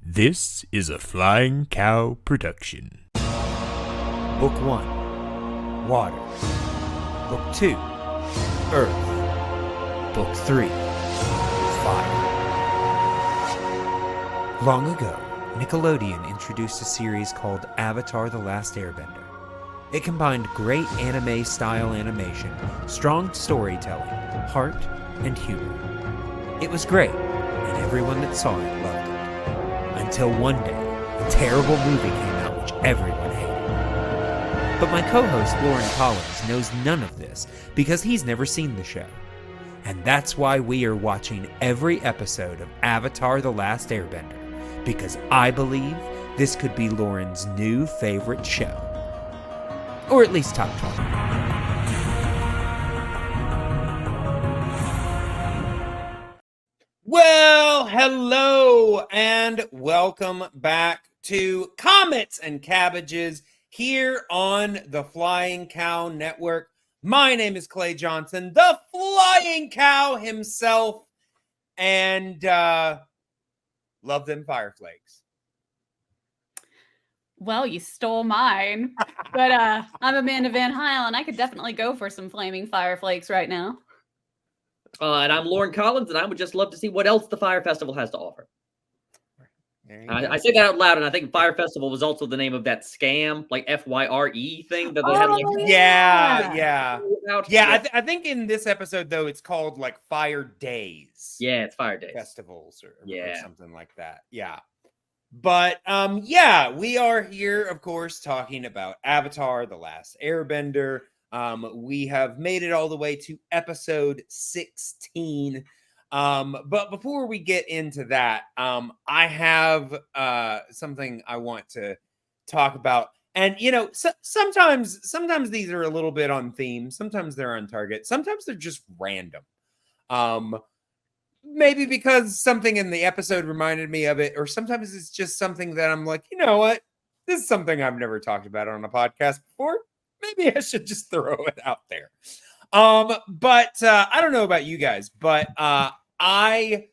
This is a Flying Cow production. Book 1, Water. Book 2, Earth. Book 3, Fire. Long ago, Nickelodeon introduced a series called Avatar: The Last Airbender. It combined great anime-style animation, strong storytelling, heart, and humor. It was great, and everyone that saw it loved it. Until one day, a terrible movie came out which everyone hated. But my co-host Loren Collins knows none of this because he's never seen the show. And that's why we are watching every episode of Avatar: The Last Airbender, because I believe this could be Loren's new favorite show. Or at least top 20. Well, hello and welcome back to Comets and Cabbages here on the Flying Cow Network. My name is Clay Johnson, the Flying Cow himself, and love them fire flakes. Well, you stole mine, but I'm Amanda Van Heil, and I could definitely go for some flaming fire flakes right now. And I'm Loren Collins, and I would just love to see what else the Fire Festival has to offer. I say that out loud, and I think Fire Festival was also the name of that scam, like FYRE thing that they had. Like, Yeah. I think in this episode though, it's called like Fire Days. Yeah, it's Fire Days Festivals or Yeah. something like that. Yeah. But we are here, of course, talking about Avatar: The Last Airbender. We have made it all the way to episode 16. But before we get into that, I have something I want to talk about. And sometimes these are a little bit on theme, sometimes they're on target, sometimes they're just random. Maybe because something in the episode reminded me of it, or sometimes it's just something that I'm like, you know what? This is something I've never talked about on a podcast before. Maybe I should just throw it out there. But I don't know about you guys, but I,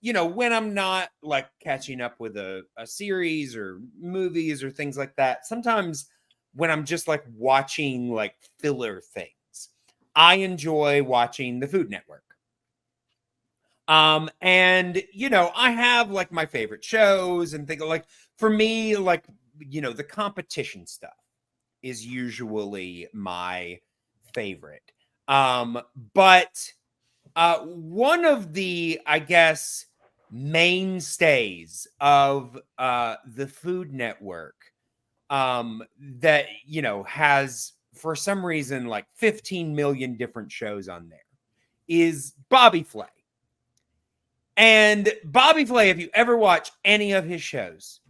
when I'm not like catching up with a series or movies or things like that, sometimes when I'm just like watching like filler things, I enjoy watching the Food Network. And I have like my favorite shows and things like, for me, like, the competition stuff is usually my favorite. But one of the, I guess, mainstays of the Food Network that, has for some reason like 15 million different shows on there is Bobby Flay. And Bobby Flay, if you ever watch any of his shows,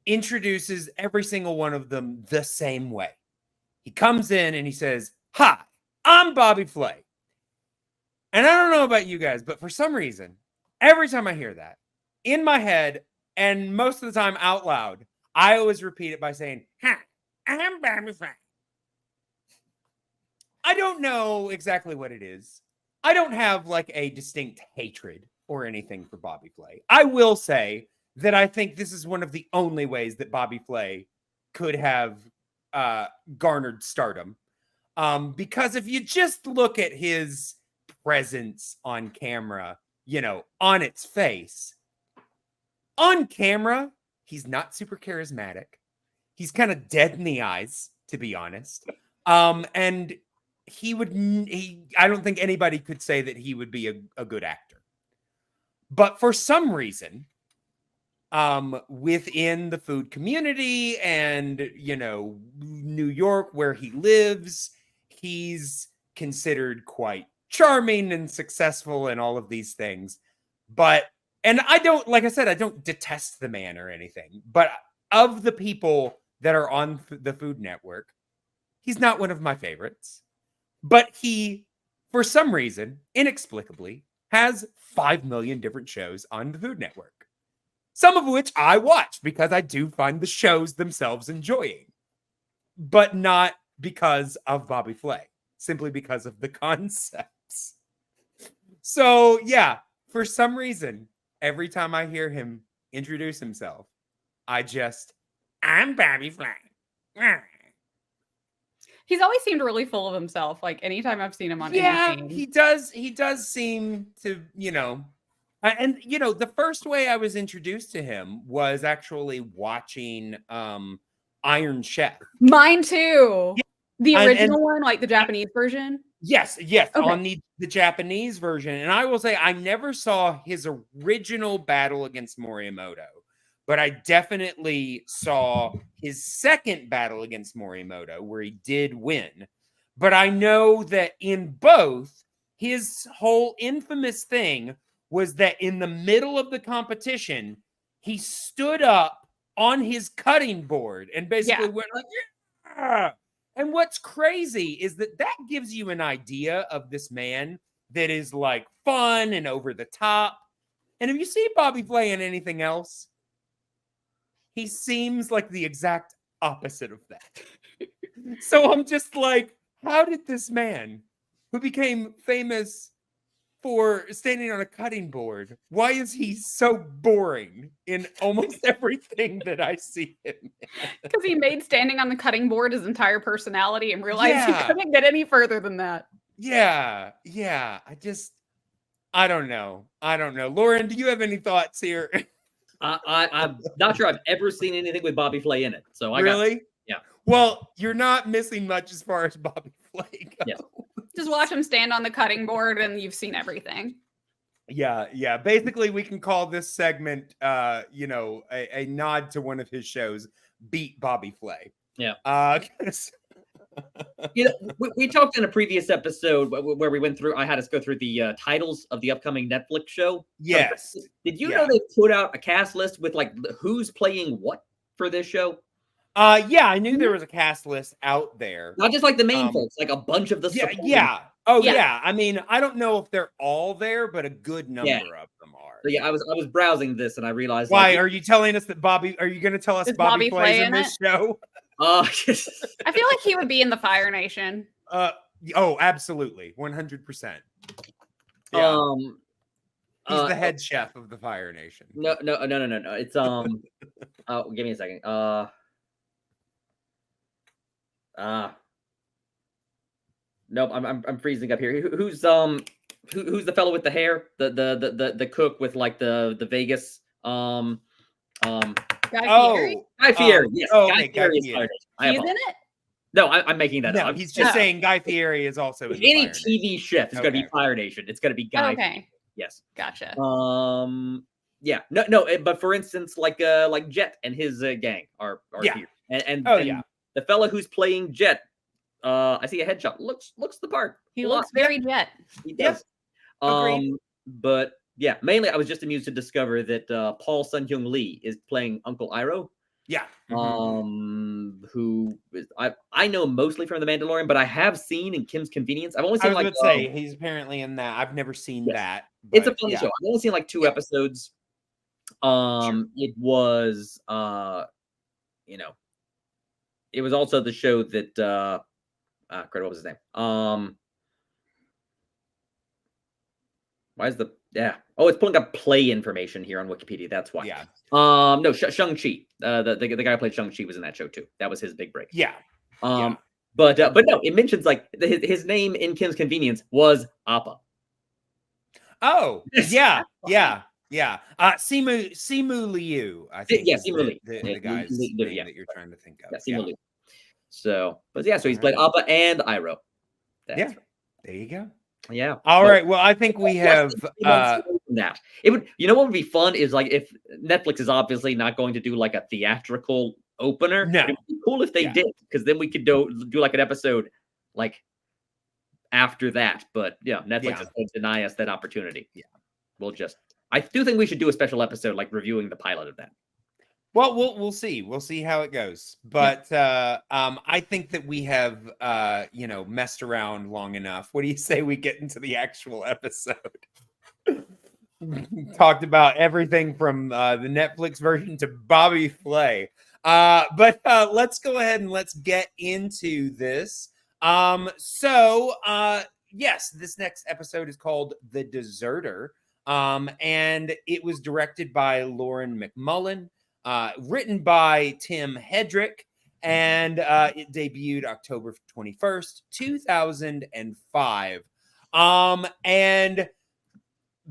introduces every single one of them the same way. He comes in and he says, "Hi, I'm Bobby Flay." And I don't know about you guys, but for some reason, every time I hear that in my head, and most of the time out loud, I always repeat it by saying, "Hi, I'm Bobby Flay." I don't know exactly what it is. I don't have like a distinct hatred or anything for Bobby Flay. I will say that I think this is one of the only ways that Bobby Flay could have garnered stardom. Because if you just look at his presence on camera, on its face, on camera, he's not super charismatic. He's kind of dead in the eyes, to be honest. And I don't think anybody could say that he would be a good actor. But for some reason, within the food community and, New York, where he lives, he's considered quite charming and successful and all of these things. And I don't, like I said, I don't detest the man or anything, but of the people that are on the Food Network, he's not one of my favorites. But he, for some reason, inexplicably, has 5 million different shows on the Food Network. Some of which I watch because I do find the shows themselves enjoying. But not because of Bobby Flay. Simply because of the concepts. So, yeah. For some reason, every time I hear him introduce himself, I'm Bobby Flay. He's always seemed really full of himself. Like anytime I've seen him on Yeah, anything. he does. He does seem to, and the first way I was introduced to him was actually watching Iron Chef. Mine too. Yeah. The original one, like the Japanese version. Yes, Okay. on the Japanese version. And I will say I never saw his original battle against Morimoto, but I definitely saw his second battle against Morimoto where he did win. But I know that in both, his whole infamous thing was that in the middle of the competition, he stood up on his cutting board and basically went like, yeah. And what's crazy is that gives you an idea of this man that is like fun and over the top. And if you see Bobby Flay in anything else, he seems like the exact opposite of that. So I'm just like, how did this man who became famous for standing on a cutting board, why is he so boring in almost everything that I see him in? Because he made standing on the cutting board his entire personality and realized he couldn't get any further than that. Yeah. I don't know. Loren, do you have any thoughts here? I'm not sure I've ever seen anything with Bobby Flay in it. So yeah. Well, you're not missing much as far as Bobby Flay goes. Yeah. Just watch him stand on the cutting board and you've seen everything. Yeah. Basically, we can call this segment, a nod to one of his shows, Beat Bobby Flay. Yeah. We talked in a previous episode where we went through. I had us go through the titles of the upcoming Netflix show. Yes. Did you know they put out a cast list with like who's playing what for this show? Yeah, I knew there was a cast list out there. Not just like the main folks, like a bunch of the yeah. Oh yeah. I mean, I don't know if they're all there, but a good number of them are. So, yeah, I was browsing this and I realized. Why are you telling us that Bobby? Are you going to tell us Bobby Flay's in this show? I feel like he would be in the Fire Nation. Oh, absolutely, 100%. Yeah. He's the head chef of the Fire Nation. No. It's oh, give me a second. Nope, I'm freezing up here. Who's the fellow with the hair? The cook with like the Vegas Guy Fieri? Guy Fieri. Yes. Okay, Guy Fieri. He's in it? No, I'm making that up. He's just saying Guy Fieri is also in any TV chef is going to be Fire Nation. It's going to be Guy. Okay. Yes. Gotcha. Yeah. No. But for instance, like Jet and his gang are here, and the fella who's playing Jet. I see a headshot. Looks the part. He looks very Jet. He does. But yeah, mainly I was just amused to discover that Paul Sun-Hyung Lee is playing Uncle Iroh. Yeah. Who is, I know mostly from The Mandalorian, but I have seen in Kim's Convenience. I've only seen he's apparently in that. I've never seen that. It's a funny show. I've only seen like 2 episodes. It was it was also the show that what was his name? Why is it's pulling up play information here on Wikipedia. That's why. Yeah. No, Shang-Chi. The guy who played Shang-Chi was in that show too. That was his big break. Yeah. But no, it mentions like his name in Kim's Convenience was Appa. Oh, yeah. Simu Liu, I think. Yeah, Simu Liu. The guy's name that you're trying to think of. Yeah, Simu Liu. So he's played Appa and Iroh. There you go. Yeah. All right. Well, I think we have that. It would. You know what would be fun is like if Netflix is obviously not going to do like a theatrical opener. No. It would be cool if they did, because then we could do like an episode like after that. But yeah, Netflix is going to deny us that opportunity. Yeah. I do think we should do a special episode like reviewing the pilot of that. Well, we'll see. We'll see how it goes. But I think that we have messed around long enough. What do you say we get into the actual episode? Talked about everything from the Netflix version to Bobby Flay. But let's go ahead and let's get into this. Yes, this next episode is called The Deserter. And it was directed by Loren McMullen, written by Tim Hedrick, and it debuted October 21st, 2005. And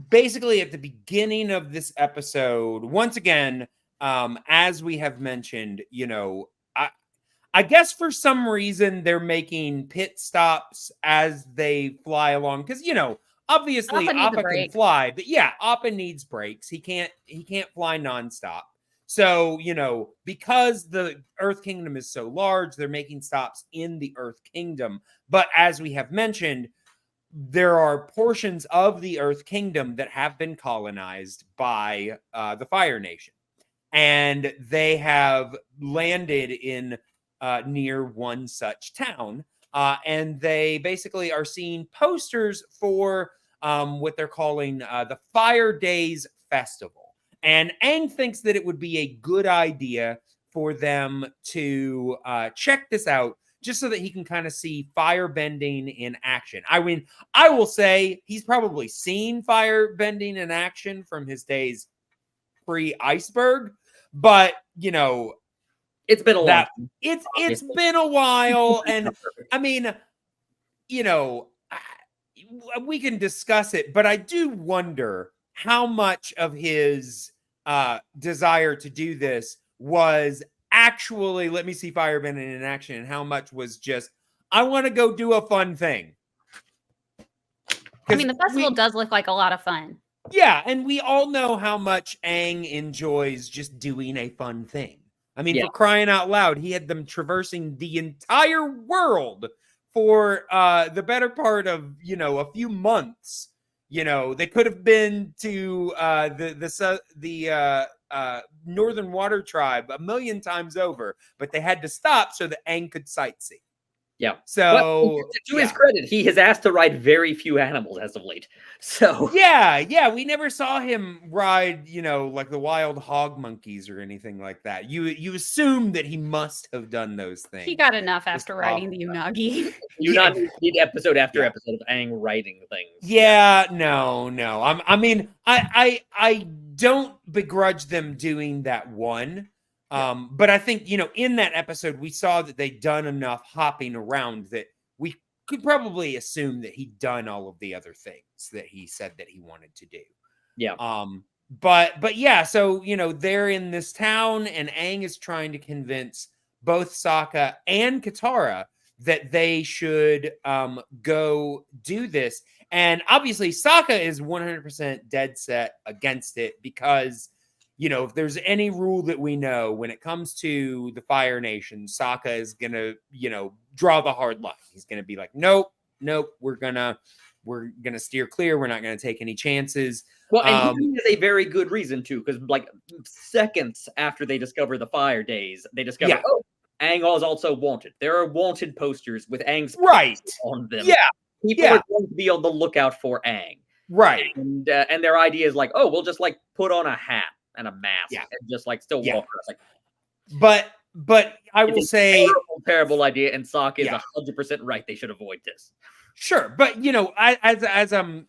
basically at the beginning of this episode, once again, as we have mentioned, I guess for some reason they're making pit stops as they fly along because obviously Appa can fly, but Appa needs breaks. He can't fly nonstop. So because the Earth Kingdom is so large, they're making stops in the Earth Kingdom. But as we have mentioned, there are portions of the Earth Kingdom that have been colonized by the Fire Nation, and they have landed in near one such town, and they basically are seeing posters for what they're calling the Fire Days Festival. And Aang thinks that it would be a good idea for them to check this out, just so that he can kind of see firebending in action. I mean, I will say he's probably seen firebending in action from his days pre-Iceberg, but it's been a while. It's been a while, and I mean, we can discuss it, but I do wonder how much of his desire to do this was actually let me see firebending in action, and how much was just I want to go do a fun thing. I mean, the festival does look like a lot of fun. Yeah, and we all know how much Aang enjoys just doing a fun thing. I mean, for crying out loud, he had them traversing the entire world for the better part of, a few months. They could have been to the Northern Water Tribe a million times over, but they had to stop so that Aang could sightsee. Yeah. So to his credit, he has asked to ride very few animals as of late. So yeah, we never saw him ride, like the wild hog monkeys or anything like that. You assume that he must have done those things. He got enough after riding the Unagi. You not need episode after episode of Aang writing things. Yeah, no. I don't begrudge them doing that one. But I think, in that episode, we saw that they'd done enough hopping around that we could probably assume that he'd done all of the other things that he said that he wanted to do. Yeah. But yeah, so, they're in this town, and Aang is trying to convince both Sokka and Katara that they should go do this. And obviously, Sokka is 100% dead set against it because if there's any rule that we know when it comes to the Fire Nation, Sokka is going to, draw the hard line. He's going to be like, nope, we're going to steer clear. We're not going to take any chances. Well, and he has a very good reason to, because seconds after they discover the Fire Days, they discover, Aang is also wanted. There are wanted posters with Aang's on them. Yeah. People are going to be on the lookout for Aang. Right. And their idea is we'll just put on a hat and a mask and just still walk around. But I will say terrible idea, and Sokka is 100% right. They should avoid this. Sure, but as I'm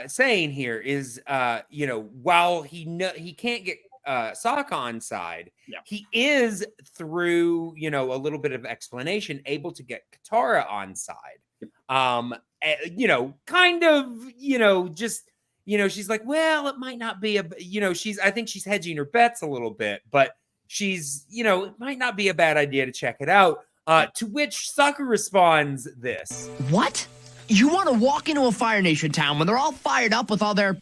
saying here is while he can't get Sokka on side, he is through a little bit of explanation able to get Katara on side. Kind of just. She's like, well, it might not be I think she's hedging her bets a little bit, but she's, it might not be a bad idea to check it out. To which Sokka responds this. What? You want to walk into a Fire Nation town when they're all fired up with all their,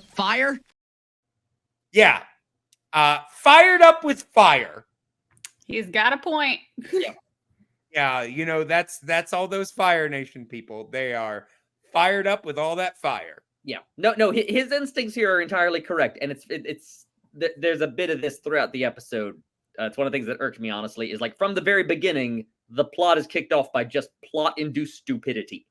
fire? Yeah. Fired up with fire. He's got a point. Yeah, that's all those Fire Nation people. They are fired up with all that fire. Yeah, no, his instincts here are entirely correct, and there's a bit of this throughout the episode. It's one of the things that irked me, honestly, is from the very beginning, the plot is kicked off by just plot-induced stupidity.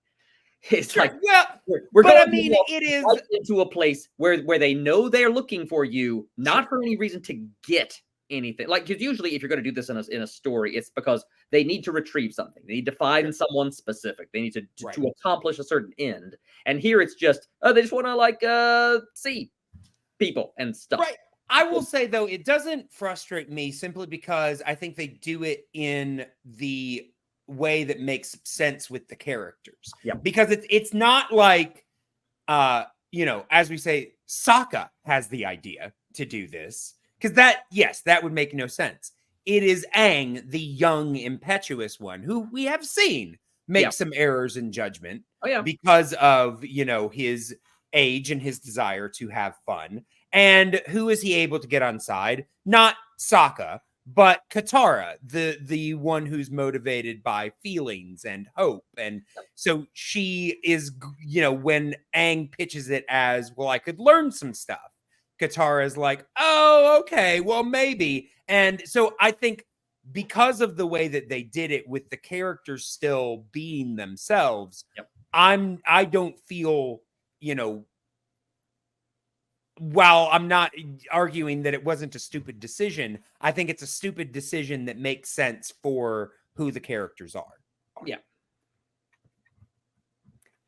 It's we're going it is into a place where they know they're looking for you, not for any reason to get anything. Like, because usually if you're going to do this in a story, it's because they need to retrieve something. They need to find someone specific. They need to accomplish a certain end. And here it's just, they just want to like see people and stuff. Right. I will say, though, it doesn't frustrate me simply because I think they do it in the way that makes sense with the characters. Yeah. Because it's not like, as we say, Sokka has the idea to do this. Because that would make no sense. It is Aang, the young, impetuous one, who we have seen make some errors in judgment because of, his age and his desire to have fun. And who is he able to get on side? Not Sokka, but Katara, the one who's motivated by feelings and hope. And so she is, when Aang pitches it as, well, I could learn some stuff. Katara is like, oh, okay, well, maybe. And so I think because of the way that they did it with the characters still being themselves, I don't feel, while I'm not arguing that it wasn't a stupid decision, I think it's a stupid decision that makes sense for who the characters are. Yeah.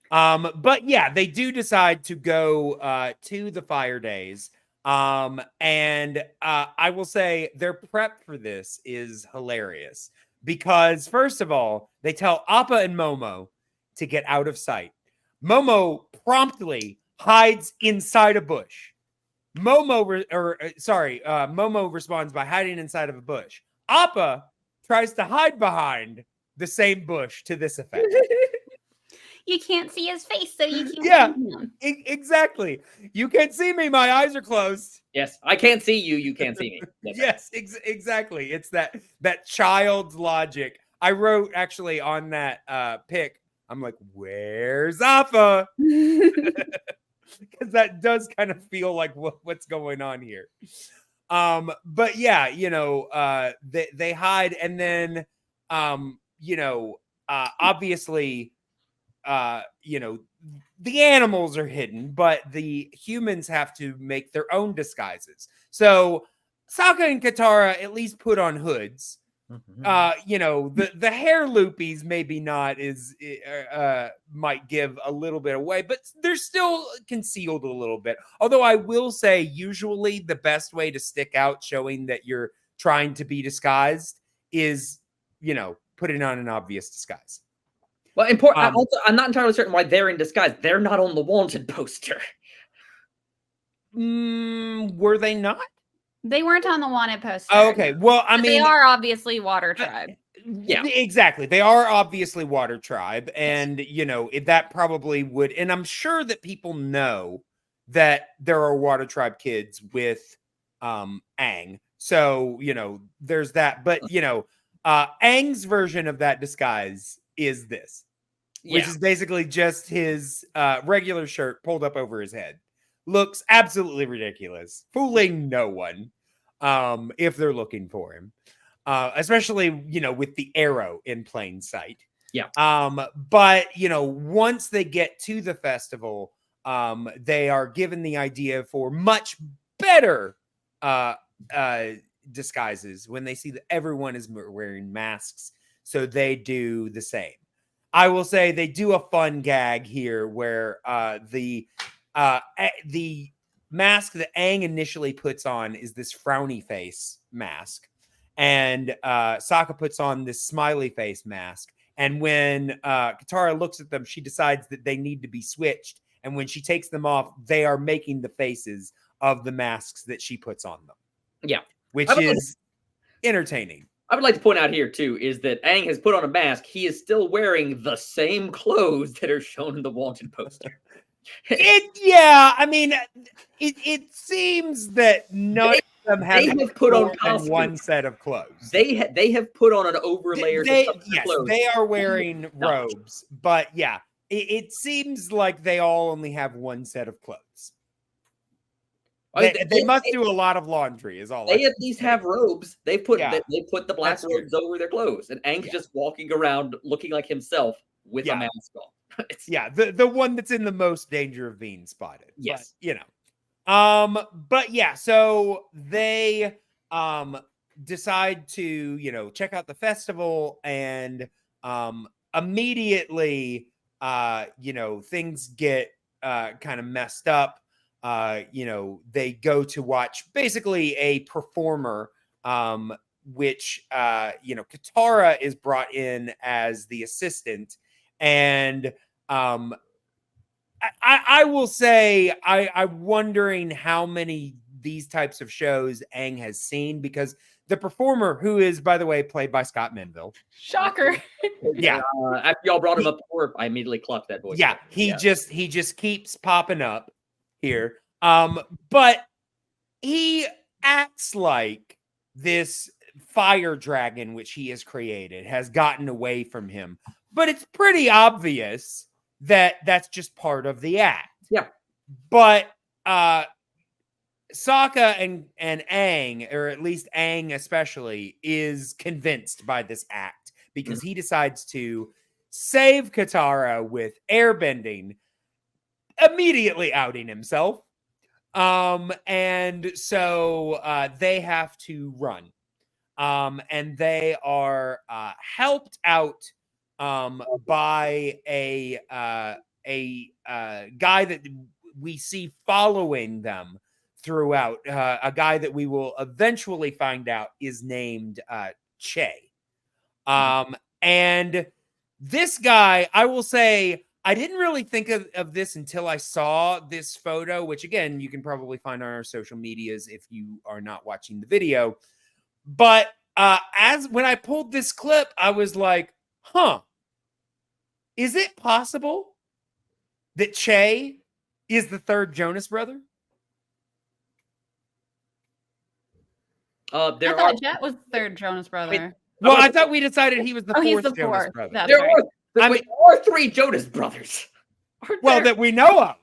But yeah, they do decide to go to the Fire Days. And I will say their prep for this is hilarious because, first of all, they tell Appa and Momo to get out of sight. Momo promptly hides inside a bush. Momo responds by hiding inside of a bush. Appa tries to hide behind the same bush to this effect. You can't see his face, so you can't see him. Exactly. You can't see me. My eyes are closed. Yes, I can't see you. You can't see me. Yes, exactly. It's that child's logic. I wrote actually on that pic, I'm like, where's Appa? Because that does kind of feel like what's going on here. But yeah, they hide, and then obviously the animals are hidden, but the humans have to make their own disguises. So Sokka and Katara at least put on hoods. The hair loopies maybe not is might give a little bit away, but they're still concealed a little bit. Although I will say, usually the best way to stick out, showing that you're trying to be disguised, is putting on an obvious disguise. Well, important. I'm not entirely certain why they're in disguise. They're not on the wanted poster. Were they not? They weren't on the wanted poster. Oh, okay. Well, I mean, they are obviously Water Tribe. Yeah, exactly. They are obviously Water Tribe, and that probably would. And I'm sure that people know that there are Water Tribe kids with Aang. So there's that. But Aang's version of that disguise is this, which is basically just his regular shirt pulled up over his head. Looks absolutely ridiculous, fooling no one if they're looking for him, especially with the arrow in plain sight. Yeah. But once they get to the festival, they are given the idea for much better disguises when they see that everyone is wearing masks, so they do the same. I will say they do a fun gag here where the mask that Aang initially puts on is this frowny face mask, and Sokka puts on this smiley face mask. And when Katara looks at them, she decides that they need to be switched. And when she takes them off, they are making the faces of the masks that she puts on them. Yeah, which is entertaining. I would like to point out here, too, is that Aang has put on a mask. He is still wearing the same clothes that are shown in the wanted poster. I mean, it seems that none of them have put on one set of clothes. They have put on an overlayer. They are wearing robes, but yeah, it seems like they all only have one set of clothes. They must do a lot of laundry, is all. They at least have robes. They put the black robes over their clothes, and Aang's just walking around looking like himself with a mask on. The one that's in the most danger of being spotted. Yes, but, but yeah, so they decide to, check out the festival, and immediately, things get kind of messed up. They go to watch basically a performer, which, Katara is brought in as the assistant. And I will say, I'm wondering how many these types of shows Aang has seen, because the performer, who is, by the way, played by Scott Menville. Shocker. Yeah. After y'all brought him up before, I immediately clocked that voice. Yeah, he just keeps popping up here. But he acts like this fire dragon, which he has created, has gotten away from him. But it's pretty obvious that that's just part of the act. Yeah. But Sokka and Aang, or at least Aang especially, is convinced by this act, because he decides to save Katara with airbending, immediately outing himself. And so they have to run. And they are helped out by a guy that we see following them throughout, a guy that we will eventually find out is named Che. And this guy, I will say, I didn't really think of this until I saw this photo, which again, you can probably find on our social medias if you are not watching the video. But when I pulled this clip, I was like, is it possible that Che is the third Jonas brother? I thought Jet was the third Jonas brother. Well, I thought we decided he was the fourth he's the Jonas fourth. brother. That's There right. are 3 Jonas brothers. Well, that we know of.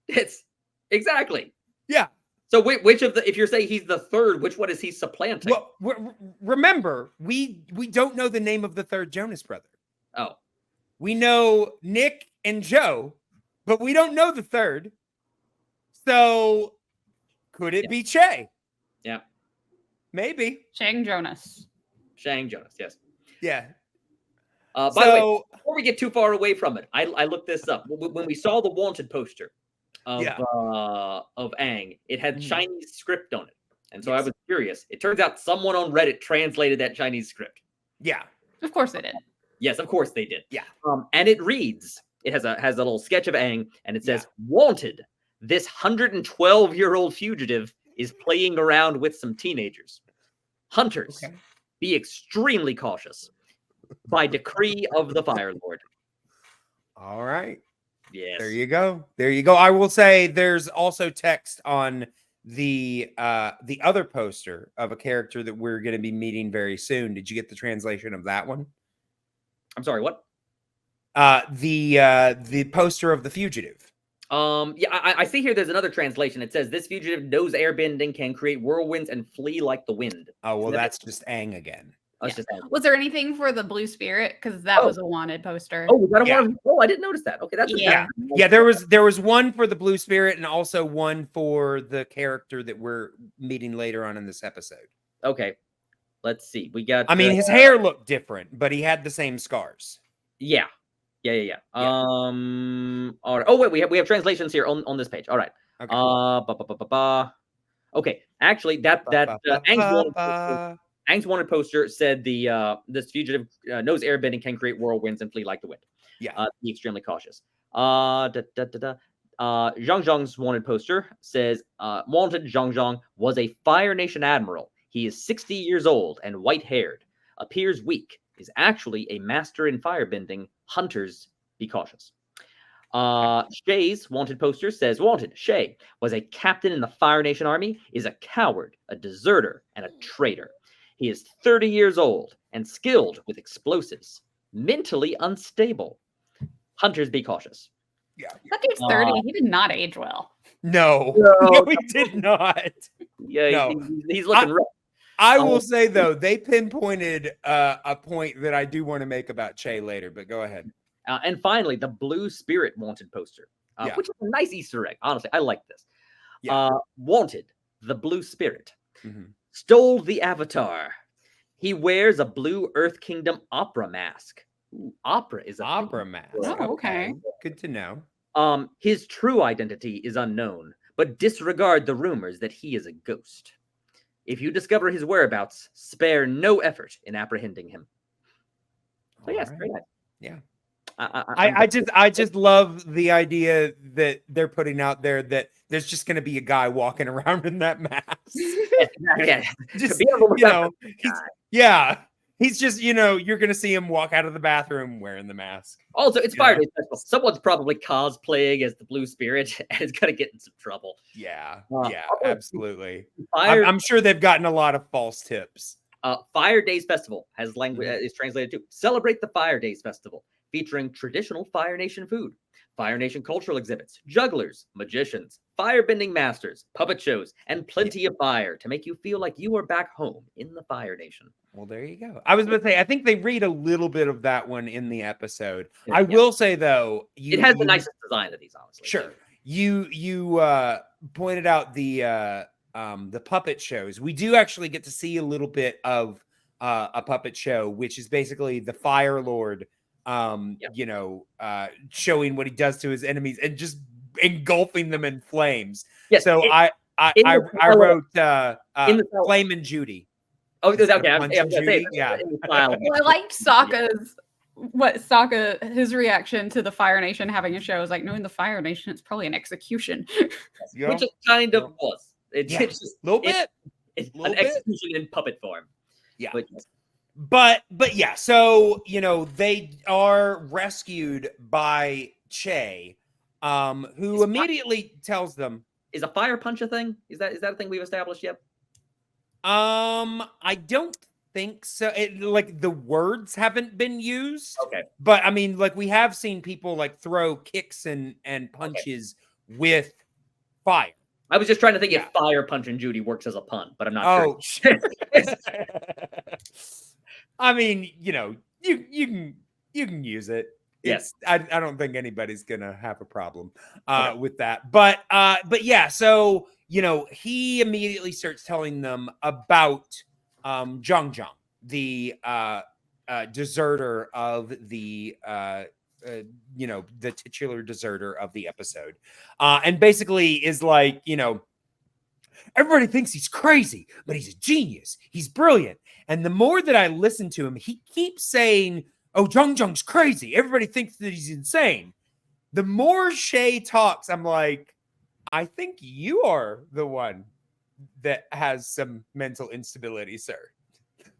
It's exactly. Yeah. So which of the, if you're saying he's the third, which one is he supplanting? Well, remember, we don't know the name of the third Jonas brother. Oh. We know Nick and Joe, but we don't know the third. So could it be Che? Yeah. Maybe. Shang Jonas. Shang Jonas, yes. Yeah. By the way, before we get too far away from it, I looked this up. When we saw the wanted poster of Aang, it had Chinese script on it. And so I was curious. It turns out someone on Reddit translated that Chinese script. Yeah. Of course they did. Yes, of course they did. Yeah. And it reads, it has a little sketch of Aang, and it says, wanted, this 112-year-old fugitive is playing around with some teenagers. Hunters, be extremely cautious. By decree of the Fire Lord. All right. Yes. There you go. There you go. I will say there's also text on the other poster of a character that we're going to be meeting very soon. Did you get the translation of that one? I'm sorry, what? The poster of the fugitive. I see here there's another translation. It says this fugitive knows airbending, can create whirlwinds and flee like the wind. Oh, well, that's just Aang again. Was there anything for the blue spirit? Because that was a wanted poster. Oh, was that a one? Oh, I didn't notice that. Okay, that's yeah. There was one for the blue spirit and also one for the character that we're meeting later on in this episode. Okay, let's see. We got. I mean, his hair looked different, but he had the same scars. Yeah. All right. Oh wait, we have translations here on this page. All right. Okay. Okay. Actually, that Aang's wanted poster said this fugitive knows airbending, can create whirlwinds and flee like the wind. Yeah. Be extremely cautious. Zhang Zhang's wanted poster says wanted Zhang Zhang was a Fire Nation admiral. He is 60 years old and white-haired. Appears weak. Is actually a master in firebending. Hunters, be cautious. Shay's wanted poster says wanted. Shay was a captain in the Fire Nation army, is a coward, a deserter, and a traitor. He is 30 years old and skilled with explosives, mentally unstable. Hunters, be cautious. Yeah. That dude's 30. He did not age well. No, he did not. Yeah, no. He's looking rough. I will say, though, they pinpointed a point that I do want to make about Che later, but go ahead. And finally, the Blue Spirit wanted poster, which is a nice Easter egg. Honestly, I like this. Wanted, the Blue Spirit, stole the Avatar He wears a blue Earth Kingdom opera mask. Ooh, opera is a Opera thing. mask. Oh, okay. Good to know. His true identity is unknown, but disregard the rumors that he is a ghost. If you discover his whereabouts, spare no effort in apprehending him. So yes, All very right. nice. Yeah. I'm I just love the idea that they're putting out there that there's just going to be a guy walking around in that mask. yeah. Just, Be on the you lookout know, he's just, you know, you're going to see him walk out of the bathroom wearing the mask. Also, it's You Fire know? Day Festival. Someone's probably cosplaying as the Blue Spirit and is going to get in some trouble. Yeah, Uh, absolutely. Fire, I'm sure they've gotten a lot of false tips. Fire Days Festival has language is translated to celebrate the Fire Days Festival, featuring traditional Fire Nation food, Fire Nation cultural exhibits, jugglers, magicians, firebending masters, puppet shows, and plenty of fire to make you feel like you are back home in the Fire Nation. Well, there you go. I was going to say, I think they read a little bit of that one in the episode. Yeah, I will say though, it has the nicest design of these, honestly. Sure. You pointed out the puppet shows. We do actually get to see a little bit of a puppet show, which is basically the Fire Lord, you know, showing what he does to his enemies and just engulfing them in flames. Yes, so I wrote Flame and Judy. Oh, okay. Yeah. Well, I liked his reaction to the Fire Nation having a show is like, knowing the Fire Nation, it's probably an execution. Which it kind of was. It's just a little bit. It's an execution in puppet form. Yeah. But yeah, so you know, they are rescued by Che, who immediately tells them, is a fire punch a thing? Is that a thing we've established yet? I don't think so. Like the words haven't been used. Okay. But I mean, like we have seen people like throw kicks and punches with fire. I was just trying to think if fire punch and Judy works as a pun, but I'm not sure. I mean, you know, you can use it. Yes. I don't think anybody's gonna have a problem with that. But yeah, so you know, he immediately starts telling them about Zhang, the deserter of the you know, the titular deserter of the episode. And basically is like, you know, everybody thinks he's crazy, but he's a genius. He's brilliant. And the more that I listen to him, he keeps saying, oh, Zhang's crazy. Everybody thinks that he's insane. The more Shay talks, I'm like, I think you are the one that has some mental instability, sir.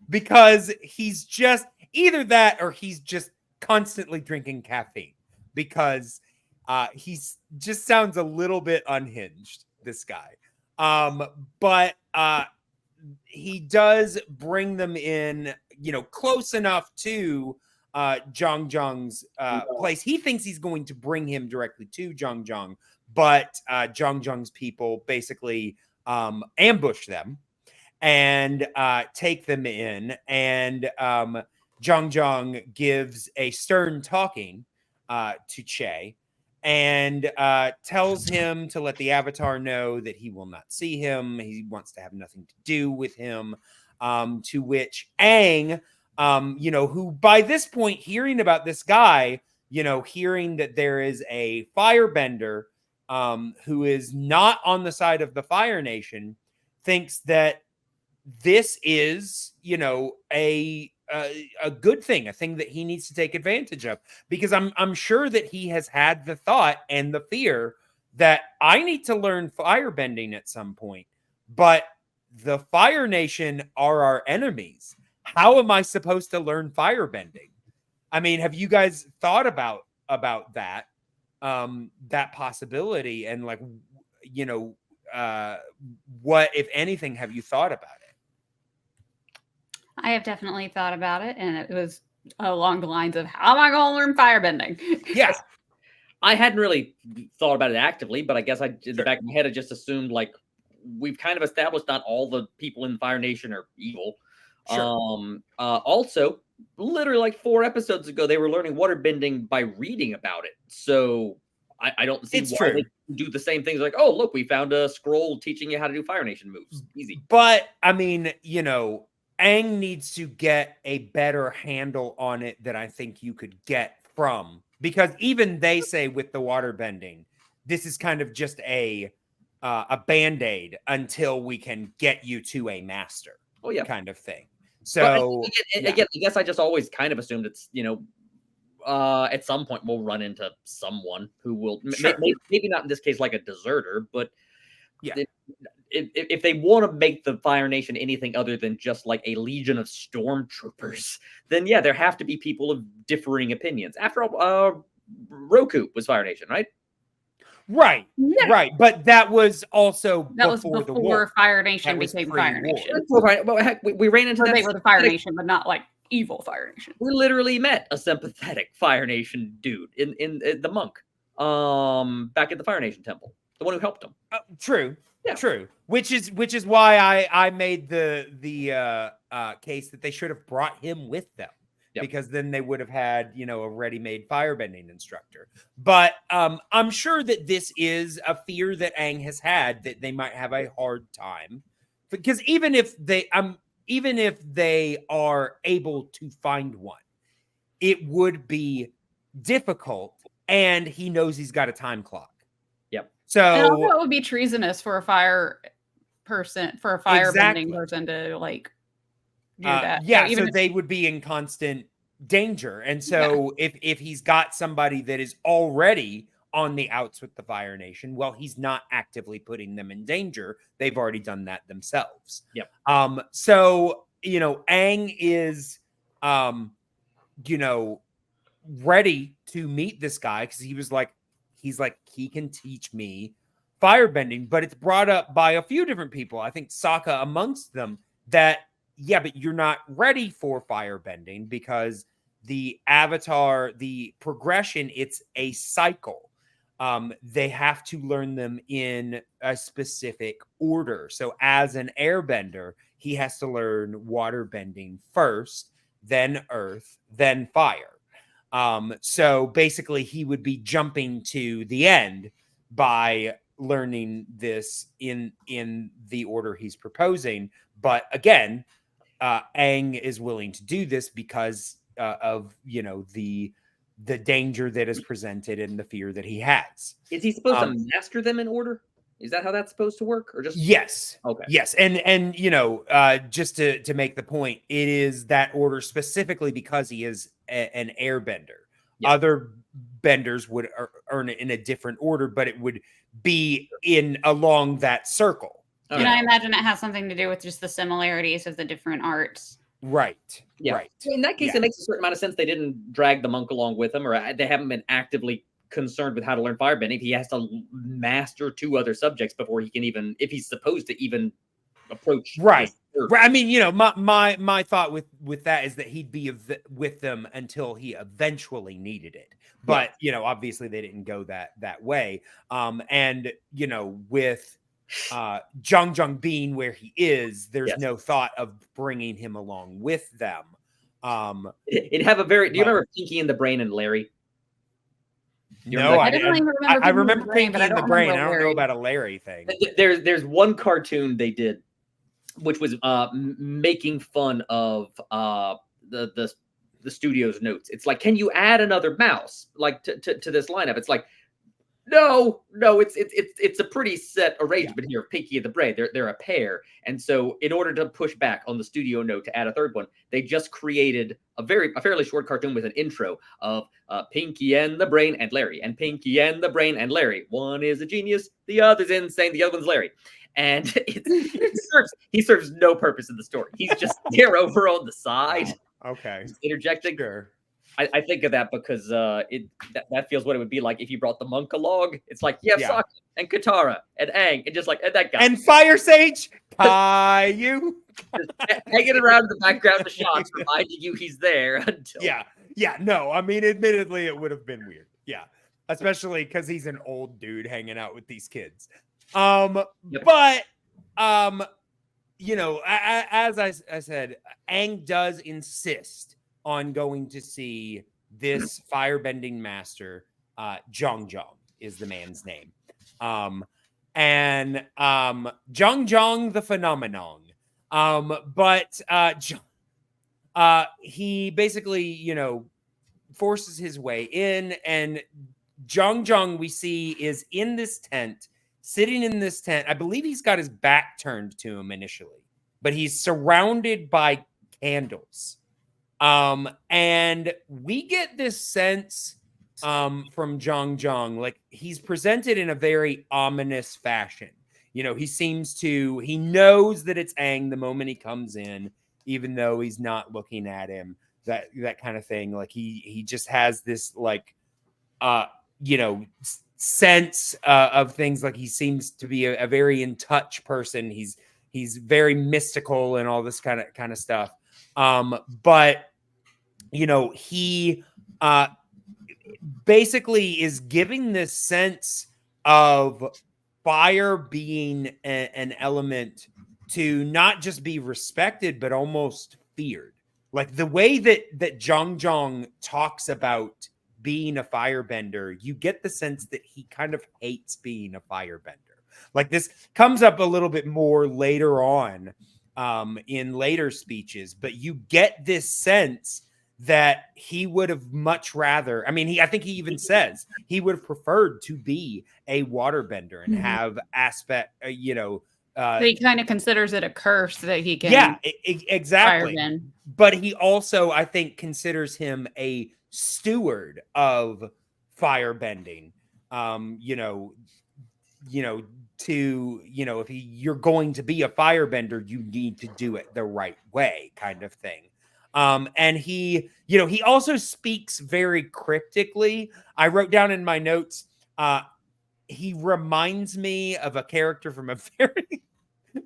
Because he's just either that or he's just constantly drinking caffeine. Because he's just sounds a little bit unhinged, this guy. But he does bring them in, you know, close enough to Zhang's place. He thinks he's going to bring him directly to Zhang, but Zhang's people basically ambush them and take them in. And Zhang gives a stern talking to Che and tells him to let the Avatar know that he will not see him. He wants to have nothing to do with him. To which Aang, you know, who by this point, hearing about this guy, you know, hearing that there is a firebender who is not on the side of the Fire Nation, thinks that this is, you know, a good thing, a thing that he needs to take advantage of, because I'm sure that he has had the thought and the fear that I need to learn firebending at some point, but the Fire Nation are our enemies. How am I supposed to learn firebending? I mean, have you guys thought about that, that possibility, and like, you know, what, if anything, have you thought about it? I have definitely thought about it, and it was along the lines of, how am I going to learn firebending? Yeah. I hadn't really thought about it actively, but I guess in the back of my head, I just assumed, like, we've kind of established not all the people in the Fire Nation are evil. Sure. Also, literally like 4 episodes ago, they were learning waterbending by reading about it. So I don't see why they do the same things. Like, oh, look, we found a scroll teaching you how to do Fire Nation moves. Easy. But, I mean, you know, Aang needs to get a better handle on it than I think you could get from, because even they say with the water bending, this is kind of just a band-aid until we can get you to a master. Oh yeah, kind of thing. But So again, I guess I just always kind of assumed it's, at some point we'll run into someone who will Sure. maybe not in this case like a deserter, but Yeah. if they want to make the Fire Nation anything other than just like a legion of stormtroopers, then yeah, there have to be people of differing opinions. After all, Roku was Fire Nation, right? Right, Yeah. right. But that was also That was before the war. before Fire Nation That was became pre-war. Fire Nation. Well, heck, we ran into So that. they were the Fire Nation, but not like evil Fire Nation. We literally met a sympathetic Fire Nation dude in the monk, back at the Fire Nation temple, the one who helped him. True. Yeah. True. Which is why I made the case that they should have brought him with them. Yep. Because then they would have had, a ready-made firebending instructor. But I'm sure that this is a fear that Aang has had, that they might have a hard time. Because even if they are able to find one, it would be difficult, and he knows he's got a time clock. Yep. So And also it would be treasonous for a firebending person to like do that. Yeah, even so if- they would be in constant danger. And so if he's got somebody that is already on the outs with the Fire Nation, well, he's not actively putting them in danger. They've already done that themselves. Yep. So, Aang is, ready to meet this guy because he can teach me firebending, but it's brought up by a few different people. I think Sokka amongst them that, yeah, but you're not ready for firebending because the avatar, the progression, it's a cycle. They have to learn them in a specific order. So as an airbender, he has to learn water bending first, then earth, then fire. So basically he would be jumping to the end by learning this in the order he's proposing. But again, Aang is willing to do this because of the danger that is presented and the fear that he has. Is he supposed to master them in order? Is that how that's supposed to work, or just yes? Okay. Yes, and just to make the point, it is that order specifically because he is an airbender. Yeah. Other benders would earn it in a different order, but it would be along that circle. And I imagine it has something to do with just the similarities of the different arts. Right. Yeah. Right. In that case, it makes a certain amount of sense they didn't drag the monk along with them, or they haven't been actively concerned with how to learn firebending. He has to master 2 other subjects before he can even, if he's supposed to even approach. Right. I mean, my thought with that is that he'd be with them until he eventually needed it. But, obviously they didn't go that way. And, with Zhang being where he is, there's no thought of bringing him along with them. It'd have a very. Do you remember Pinky in the Brain and Larry? No, I remember Pinky but in the Brain. I don't know about a Larry thing. There's one cartoon they did, which was making fun of the studio's notes. It's like, can you add another mouse like to this lineup? It's like, no, it's a pretty set arrangement here. Pinky and the Brain, they're a pair, and so in order to push back on the studio note to add a third one, they just created a fairly short cartoon with an intro of Pinky and the Brain and Larry, and Pinky and the Brain and Larry. One is a genius, the other's insane, the other one's Larry, and he serves no purpose in the story. He's just there over on the side. Okay, interjecting. Sure. I think of that because that feels what it would be like if you brought the monk along. It's like, Sokka and Katara and Aang and just like and that guy. And Fire Sage, Caillou. Just hanging around in the background of the shots, reminding you he's there until. Yeah. No, I mean, admittedly, it would have been weird. Yeah. Especially because he's an old dude hanging out with these kids. But as I said, Aang does insist on going to see this firebending master. Zhang is the man's name. Zhang the phenomenon But he basically, you know, forces his way in, and Zhang we see is in this tent, sitting in this tent. I believe he's got his back turned to him initially, but he's surrounded by candles. And we get this sense from Zhang, like he's presented in a very ominous fashion. You know, he knows that it's Aang the moment he comes in, even though he's not looking at him, that kind of thing. Like he just has this like, you know, sense of things. Like he seems to be a very in touch person. He's very mystical and all this kind of stuff. But you know, he basically is giving this sense of fire being an element to not just be respected, but almost feared. Like the way that Zhang talks about being a firebender, you get the sense that he kind of hates being a firebender. Like this comes up a little bit more later on in later speeches, but you get this sense that he would have much rather, I mean, I think he even says he would have preferred to be a waterbender and have you know, So he kind of considers it a curse that he can. Yeah, exactly. firebend. But he also, I think, considers him a steward of firebending. You know, if you're going to be a firebender, you need to do it the right way, kind of thing. And he also speaks very cryptically. I wrote down in my notes, he reminds me of a character from a very,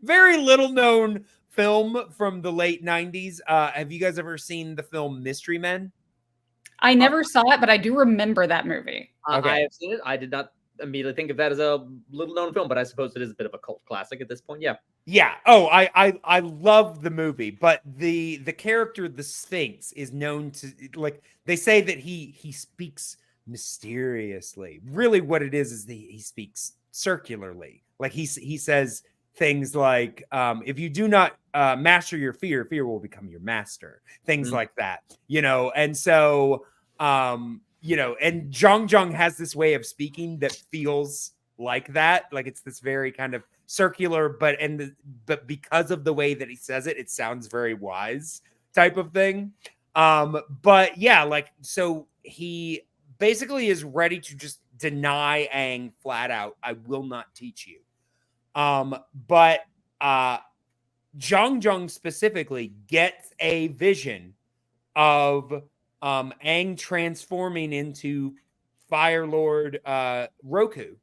very little known film from the late 90s. Have you guys ever seen the film Mystery Men? I never saw it, but I do remember that movie. Okay. I have seen it. I did not immediately think of that as a little known film, but I suppose it is a bit of a cult classic at this point. Yeah. Yeah. Oh, I love the movie, but the character, the Sphinx, is known to, like, they say that he speaks mysteriously. Really what it is he speaks circularly. Like he says things like, if you do not master your fear will become your master. Things like that, you know? And so, you know, and Zhang has this way of speaking that feels like that. Like it's this very kind of circular, but because of the way that he says it, it sounds very wise type of thing. But yeah, like, so he basically is ready to just deny Aang flat out. I will not teach you. But Zhang specifically gets a vision of Aang transforming into Fire Lord Roku,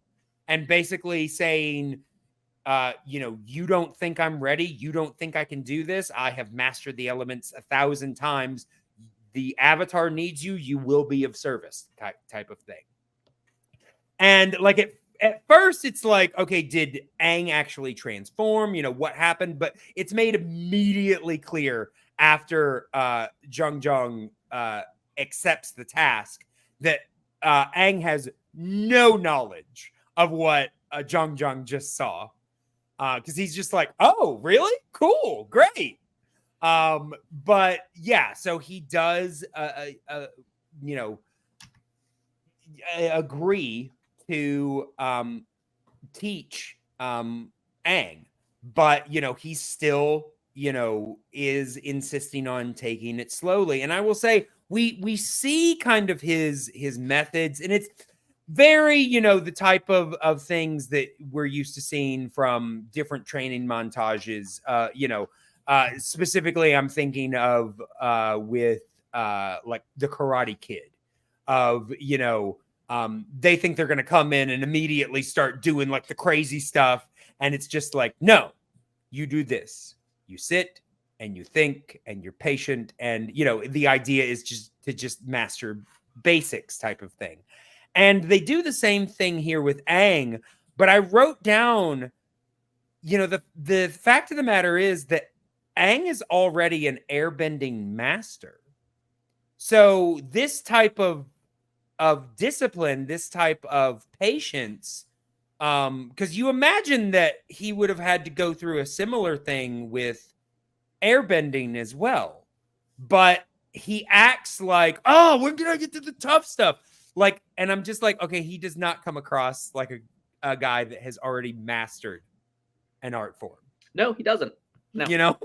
and basically saying, you know, you don't think I'm ready? You don't think I can do this? I have mastered the elements 1,000 times. The Avatar needs you. You will be of service, type of thing. And like at first, it's like, okay, did Aang actually transform? You know, what happened? But it's made immediately clear after Zhang accepts the task that Aang has no knowledge of what Zhang just saw. Because he's just like, oh, really? Cool, great. But yeah, so he does, you know, agree to teach Aang, but you know, he still, you know, is insisting on taking it slowly. And I will say, we see kind of his methods, and it's very, you know, the type of things that we're used to seeing from different training montages. You know, specifically, I'm thinking of with like the Karate Kid, of, you know, they think they're going to come in and immediately start doing like the crazy stuff. And it's just like, no, you do this. You sit and you think and you're patient. And, you know, the idea is just to master basics type of thing. And they do the same thing here with Aang. But I wrote down, you know, the fact of the matter is that Aang is already an airbending master. So this type of discipline, this type of patience, because you imagine that he would have had to go through a similar thing with airbending as well, but he acts like, oh, when can I get to the tough stuff? Like, and I'm just like, okay, he does not come across like a guy that has already mastered an art form. No, he doesn't. No. You know,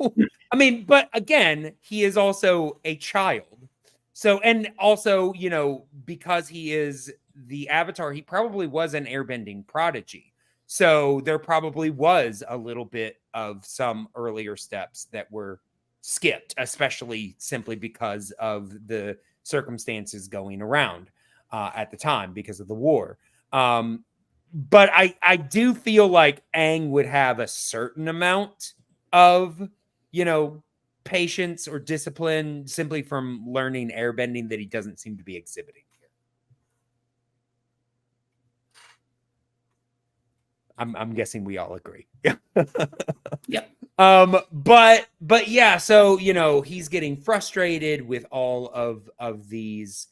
I mean, but again, he is also a child. So, and also, you know, because he is the Avatar, he probably was an airbending prodigy. So there probably was a little bit of some earlier steps that were skipped, especially simply because of the circumstances going around at the time because of the war. But I do feel like Aang would have a certain amount of, you know, patience or discipline simply from learning airbending that he doesn't seem to be exhibiting here. I'm guessing we all agree. Yep. But yeah, so you know, he's getting frustrated with all of these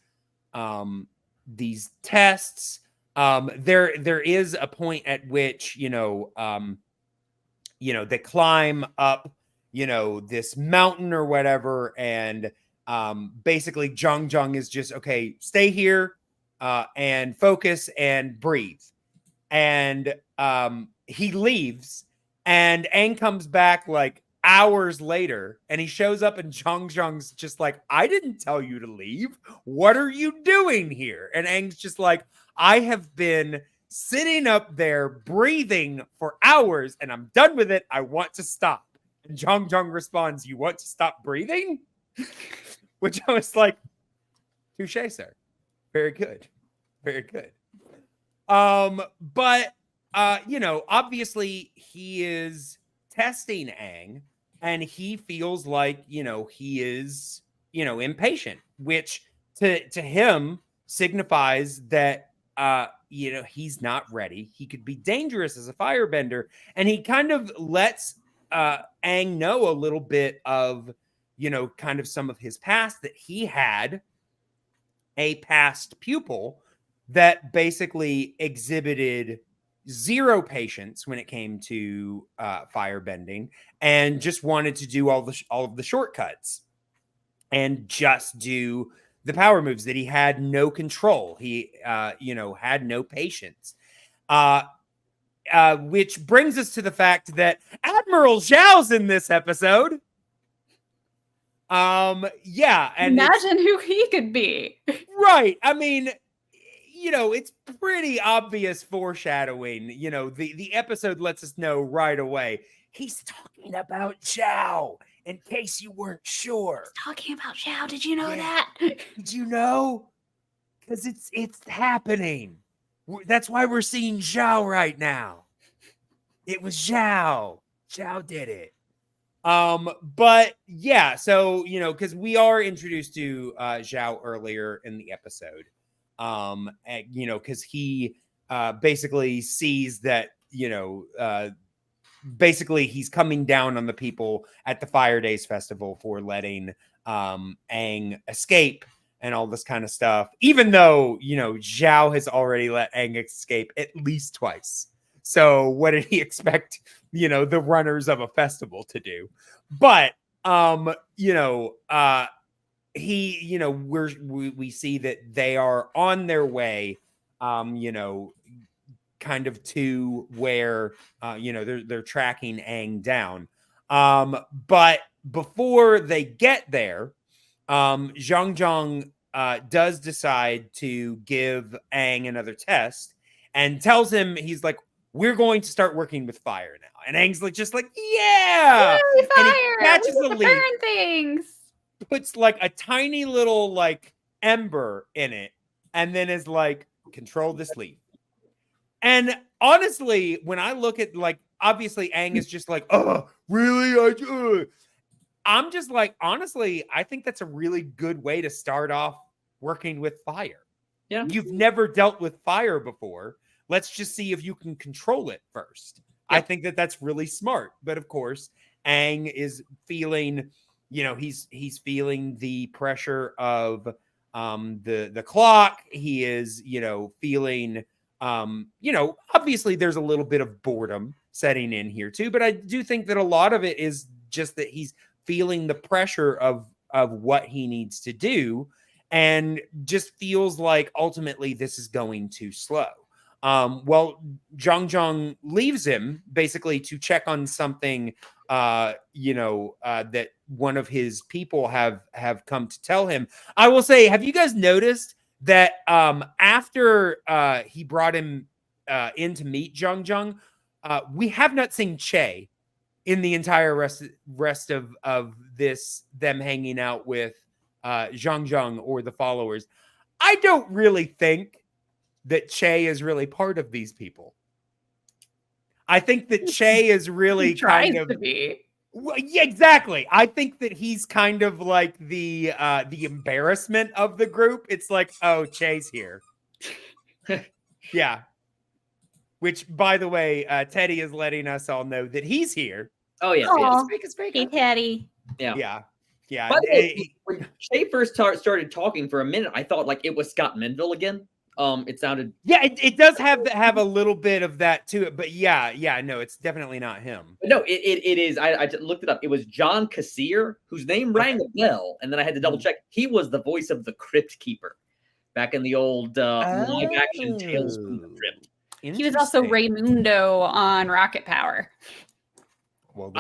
tests. There is a point at which, you know, they climb up, you know, this mountain or whatever, and basically Zhang is just, okay, stay here and focus and breathe. And he leaves, and Aang comes back like hours later, and he shows up, and Zhang's just like, I didn't tell you to leave. What are you doing here? And Aang's just like, I have been sitting up there breathing for hours, and I'm done with it. I want to stop. And Zhang responds, you want to stop breathing? Which I was like, touche, sir. Very good. Very good. But you know, obviously he is testing Aang, and he feels like, you know, he is, you know, impatient, which to him signifies that you know, he's not ready. He could be dangerous as a firebender, and he kind of lets Aang know a little bit of, you know, kind of some of his past, that he had a past pupil that basically exhibited zero patience when it came to firebending, and just wanted to do all of the shortcuts and just do the power moves, that he had no control. He, you know, had no patience. Which brings us to the fact that Admiral Zhao's in this episode. Yeah. And imagine who he could be. Right. I mean, you know, it's pretty obvious foreshadowing. You know, the episode lets us know right away. He's talking about Zhao, in case you weren't sure. Talking about Zhao, did you know that? Did you know? Because it's happening. That's why we're seeing Zhao right now. It was Zhao. Zhao did it. But yeah, so, you know, because we are introduced to Zhao earlier in the episode. And, you know, because he basically sees that, you know, basically he's coming down on the people at the Fire Days Festival for letting Aang escape and all this kind of stuff, even though, you know, Zhao has already let Aang escape at least twice. So what did he expect, you know, the runners of a festival to do? But you know, he, you know, we see that they are on their way, you know, kind of to where, you know, they're tracking Aang down. But before they get there, Zhang does decide to give Aang another test and tells him, he's like, we're going to start working with fire now. And Aang's like, just like, yeah. Yay, fire! And he catches the leaf, burn things. puts like a tiny little like ember in it, and then is like, control this leaf. And honestly, when I look at, like, obviously Aang is just like, oh, really? I'm just like, honestly, I think that's a really good way to start off working with fire. Yeah. You've never dealt with fire before. Let's just see if you can control it first. Yeah. I think that that's really smart. But of course, Aang is feeling, you know, he's feeling the pressure of the clock. He is, you know, feeling, you know, obviously there's a little bit of boredom setting in here too. But I do think that a lot of it is just that he's feeling the pressure of what he needs to do, and just feels like ultimately this is going too slow. Well, Zhang leaves him basically to check on something, that one of his people have come to tell him. I will say, have you guys noticed that after he brought him in to meet Zhang, we have not seen Che in the entire rest of this, them hanging out with Zhang or the followers. I don't really think that Che is really part of these people. I think that Che is really He tries kind of to be. well, yeah, exactly. I think that he's kind of like the embarrassment of the group. It's like, oh, Che's here. Yeah. Which, by the way, Teddy is letting us all know that he's here. Oh yes, Aw, yes. hey, Teddy. Yeah. Yeah. Yeah. By the way, when Shay first started talking for a minute, I thought like it was Scott Menville again. It sounded. Yeah, it does have a little bit of that to it, but yeah, no, it's definitely not him. No, it is. I looked it up. It was John Kassir, whose name rang a bell, and then I had to double check. He was the voice of the Crypt Keeper back in the old live action Tales from the Crypt. He was also Raymundo on Rocket Power. Well,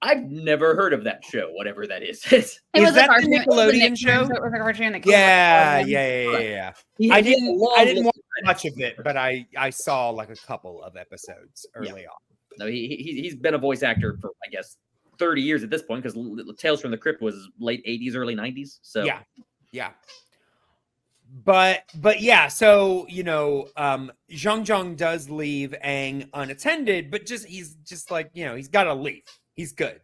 I've never heard of that show, whatever that is. Is that the Nickelodeon show? It was a cartoon that Yeah. I didn't watch much of it, but I saw like a couple of episodes early on. No, he's been a voice actor for I guess 30 years at this point, because Tales from the Crypt was late 80s, early 90s. So yeah. But yeah, so Zhang does leave Aang unattended, but he's just like, he's got to leave. He's good.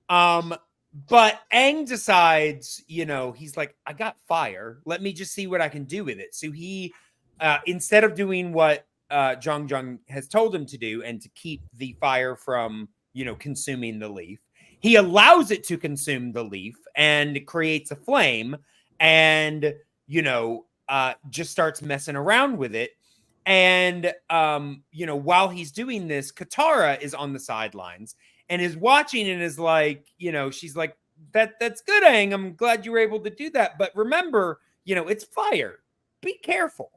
But Aang decides, he's like, I got fire. Let me just see what I can do with it. So he, instead of doing what Zhang has told him to do and to keep the fire from, consuming the leaf, he allows it to consume the leaf and creates a flame and, just starts messing around with it. And, while he's doing this, Katara is on the sidelines and is watching and is like, she's like, that's good, Aang. I'm glad you were able to do that. But remember, it's fire. Be careful.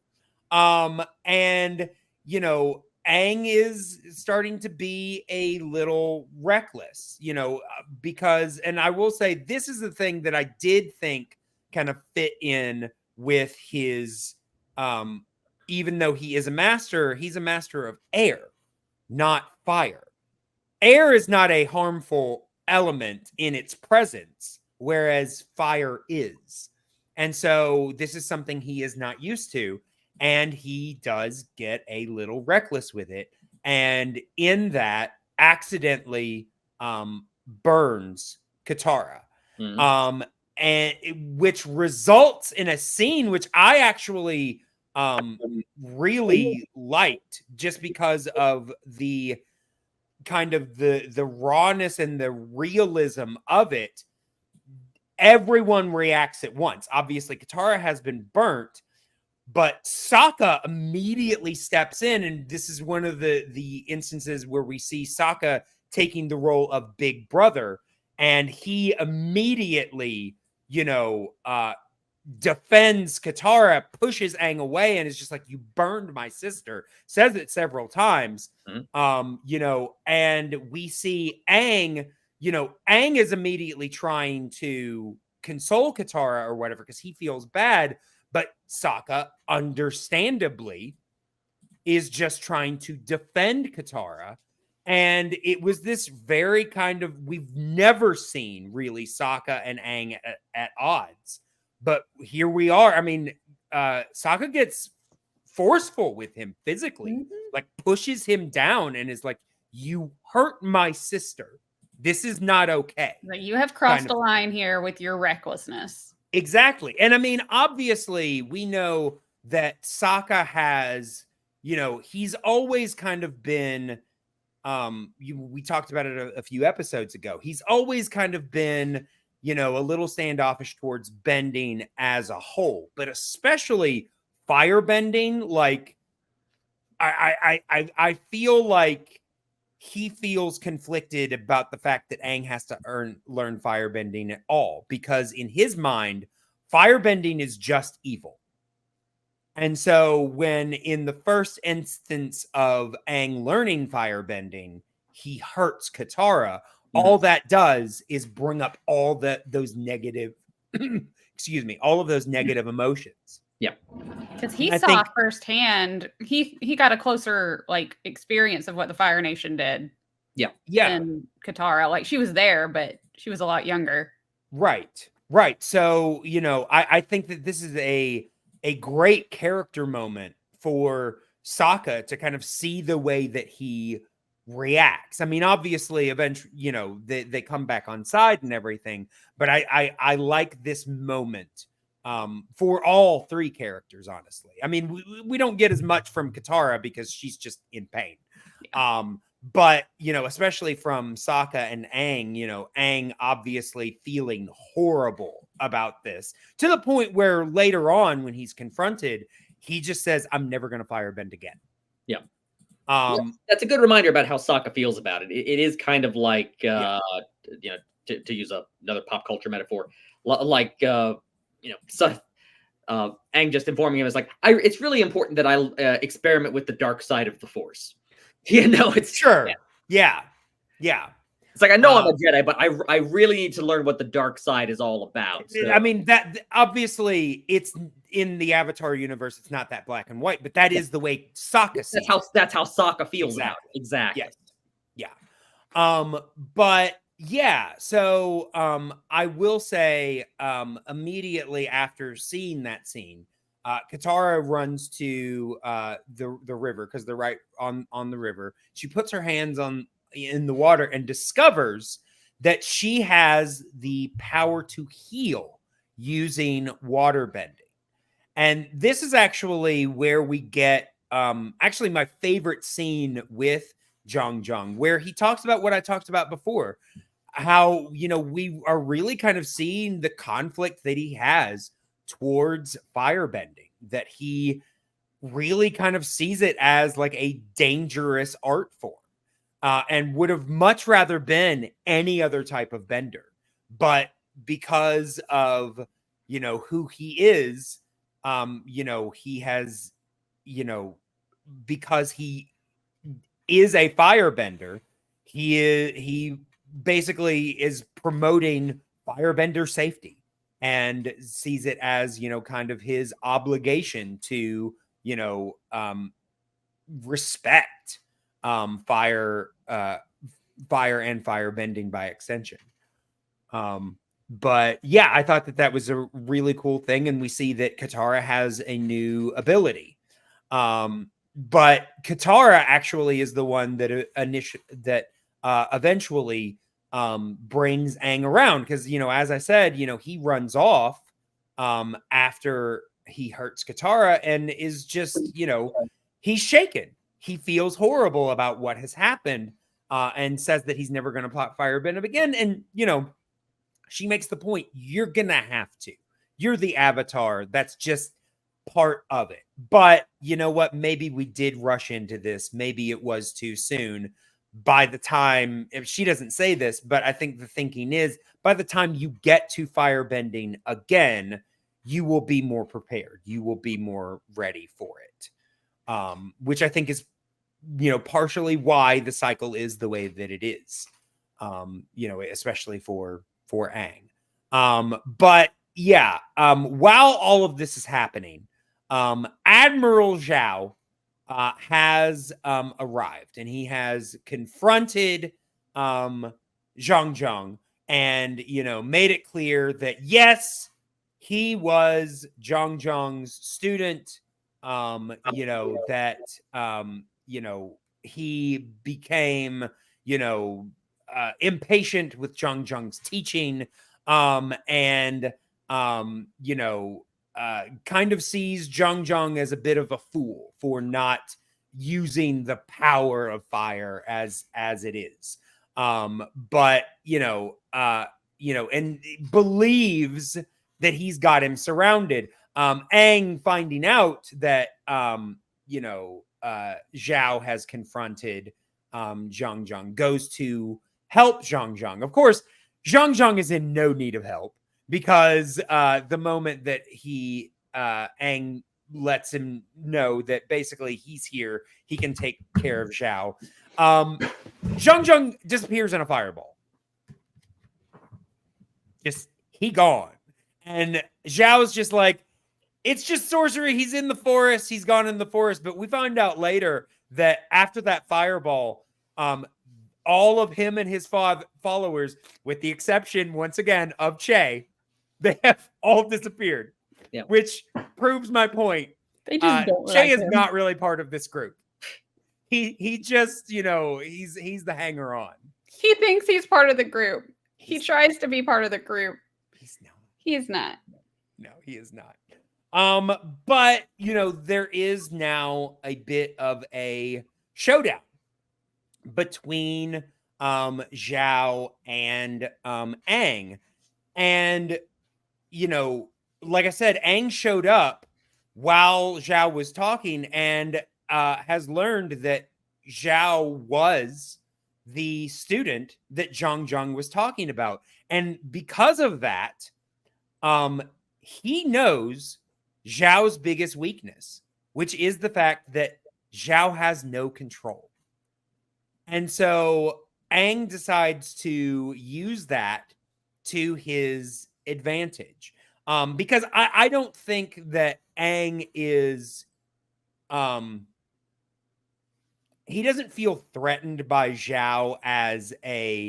And, Aang is starting to be a little reckless, because, and I will say, this is the thing that I did think kind of fit in with his, even though he is a master, he's a master of air, not fire. Air is not a harmful element in its presence, whereas fire is. And so this is something he is not used to. And he does get a little reckless with it. And in that, accidentally burns Katara. Mm-hmm. Which results in a scene which I actually really liked, just because of the kind of the rawness and the realism of it. Everyone reacts at once. Obviously, Katara has been burnt, but Sokka immediately steps in, and this is one of the instances where we see Sokka taking the role of big brother, and he immediately, defends Katara, pushes Aang away, and is just like, you burned my sister. Says it several times. Mm-hmm. And we see Aang, Aang is immediately trying to console Katara or whatever, because he feels bad, but Sokka, understandably, is just trying to defend Katara. And it was this very kind of, we've never seen really Sokka and Aang at odds. But here we are. I mean, Sokka gets forceful with him physically, like pushes him down and is like, you hurt my sister. This is not okay. Like, you have crossed a line here with your recklessness. Exactly. And I mean, obviously, we know that Sokka has, he's always kind of been, we talked about it a few episodes ago. He's always kind of been, a little standoffish towards bending as a whole, but especially firebending. Like, I feel like he feels conflicted about the fact that Aang has to learn firebending at all, because in his mind, firebending is just evil. And so when in the first instance of Aang learning firebending, he hurts Katara, all that does is bring up all those negative, excuse me, all of those negative emotions. Yeah. Because he saw firsthand, he got a closer like experience of what the Fire Nation did. Yeah. Than Katara. Like, she was there, but she was a lot younger. Right. So, I think that this is a great character moment for Sokka to kind of see the way that he reacts. I mean, obviously, eventually, they come back on side and everything, but I like this moment for all three characters, honestly. I mean, we don't get as much from Katara because she's just in pain. Yeah. But, especially from Sokka and Aang, Aang obviously feeling horrible about this, to the point where later on when he's confronted, he just says, I'm never going to firebend again. Yeah. That's a good reminder about how Sokka feels about it. It is kind of like, to use another pop culture metaphor, like, Aang just informing him is like, it's really important that I experiment with the dark side of the Force. It's sure. Yeah. It's like, I know I'm a Jedi, but I really need to learn what the dark side is all about. So. I mean, that obviously it's in the Avatar universe. It's not that black and white, but that is the way Sokka sees it. That's how Sokka feels about it. Exactly. Yes. Yeah. But yeah, so I will say immediately after seeing that scene, Katara runs to the river, because they're right on the river. She puts her hands in the water and discovers that she has the power to heal using water bending. And this is actually where we get actually my favorite scene with Zhang, where he talks about what I talked about before, how we are really kind of seeing the conflict that he has towards firebending, that he really kind of sees it as like a dangerous art form, and would have much rather been any other type of bender, but because of who he is, he has, because he is a firebender, he basically is promoting firebender safety, and sees it as, kind of his obligation to, respect fire and firebending by extension. But yeah, I thought that was a really cool thing. And we see that Katara has a new ability. But Katara actually is the one that eventually brings Aang around, because as I said, he runs off after he hurts Katara and is just he's shaken. He feels horrible about what has happened, and says that he's never going to firebend him again. And she makes the point, you're gonna have to. You're the Avatar. That's just part of it. But you know what? Maybe we did rush into this. Maybe it was too soon. By the time, if she doesn't say this, but I think the thinking is, by the time you get to firebending again, you will be more prepared. You will be more ready for it. Which I think is, partially why the cycle is the way that it is. Especially for Aang. But yeah, while all of this is happening, Admiral Zhao has arrived, and he has confronted Zhang and made it clear that yes, he was Zhang's student. That he became impatient with Zhang's teaching, and kind of sees Zhang as a bit of a fool for not using the power of fire as it is. But and believes that he's got him surrounded. Aang finding out that Zhao has confronted Zhang Zhang, goes to help Zhang Zhang. Of course, Zhang Zhang is in no need of help because the moment that Aang lets him know that basically he's here, he can take care of Zhao. Zhang Zhang disappears in a fireball. Just he gone. And Zhao's just like, it's just sorcery. He's in the forest. He's gone in the forest. But we find out later that after that fireball, all of him and his followers, with the exception, once again, of Che, they have all disappeared. Yeah. Which proves my point. They just don't Che like is him. not really part of this group. He just, he's the hanger on. He thinks he's part of the group. He He's- tries to be part of the group. He's not. He's not. No, he is not. But there is now a bit of a showdown between Zhao and Aang. And like I said, Aang showed up while Zhao was talking and has learned that Zhao was the student that Zhang Zhang was talking about. And because of that, he knows Zhao's biggest weakness, which is the fact that Zhao has no control. And so Aang decides to use that to his advantage. Because I don't think that Aang is he doesn't feel threatened by Zhao as an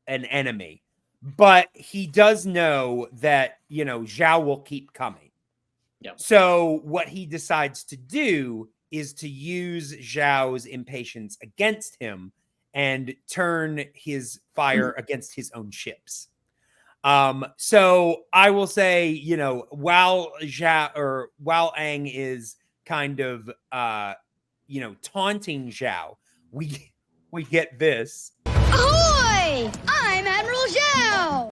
enemy, but he does know that Zhao will keep coming. Yep. So what he decides to do is to use Zhao's impatience against him and turn his fire against his own ships. So I will say, while Aang is kind of taunting Zhao, we get this. Ahoy! I'm Admiral Zhao!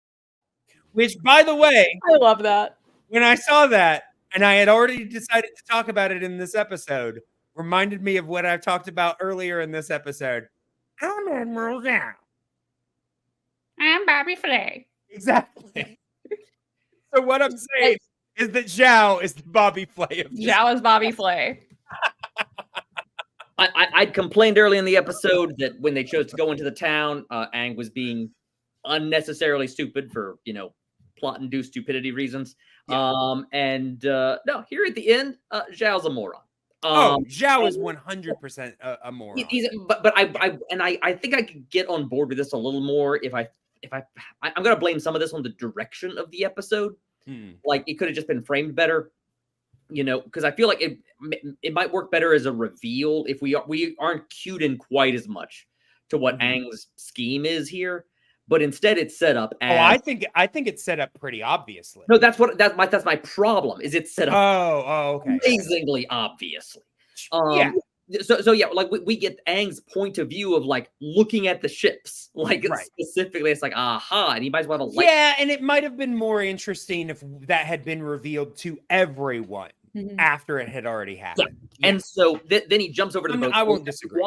Which, by the way, I love that. when I saw that, and I had already decided to talk about it in this episode, reminded me of what I talked about earlier in this episode. I'm Admiral Zhao. I'm Bobby Flay. Exactly. So what I'm saying is that Zhao is the Bobby Flay of this. Zhao is Bobby Flay. I'd complained early in the episode that when they chose to go into the town, Aang was being unnecessarily stupid for, plot-induced stupidity reasons. Yeah. No, here at the end, Zhao's a moron. Zhao is 100% a moron. But I think I could get on board with this a little more if I'm gonna blame some of this on the direction of the episode. Like it could have just been framed better, because I feel like it might work better as a reveal if we aren't cued in quite as much to what Aang's scheme is here. But instead, it's set up as. I think it's set up pretty obviously. No, that's my problem. Is it's set up. Okay. Amazingly obviously. Yeah. So yeah, like we get Aang's point of view of like looking at the ships, like Right. specifically, it's like aha, and he might as well have a Yeah, and it might have been more interesting if that had been revealed to everyone after it had already happened. Yeah. And so then he jumps over to the boat. I won't disagree.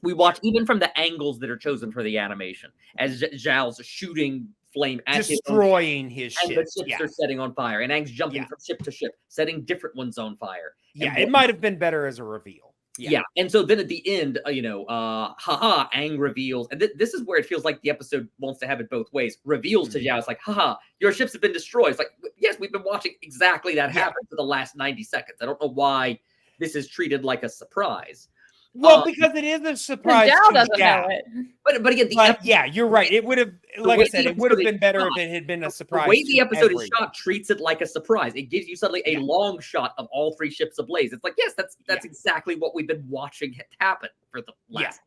We watch even from the angles that are chosen for the animation as Zhao's shooting flame at destroying his and the ships. ships Yeah. are setting on fire, and Aang's jumping from ship to ship, setting different ones on fire. Yeah, it might have been better as a reveal. Yeah. And so then at the end, haha, Aang reveals, and this is where it feels like the episode wants to have it both ways. Reveals to Zhao, it's like, haha, your ships have been destroyed. It's like, yes, we've been watching exactly that happen for the last 90 seconds. I don't know why this is treated like a surprise. Well, because it is a surprise. Zhao to doesn't Zhao. know it. But again, Yeah, you're right. It would have, like I way said, the it would have episode been is better shot- if it had been a surprise. The way the to episode is everyone. shot treats it like a surprise. It gives you suddenly a long shot of all three ships ablaze. It's like, yes, that's exactly what we've been watching happen for the last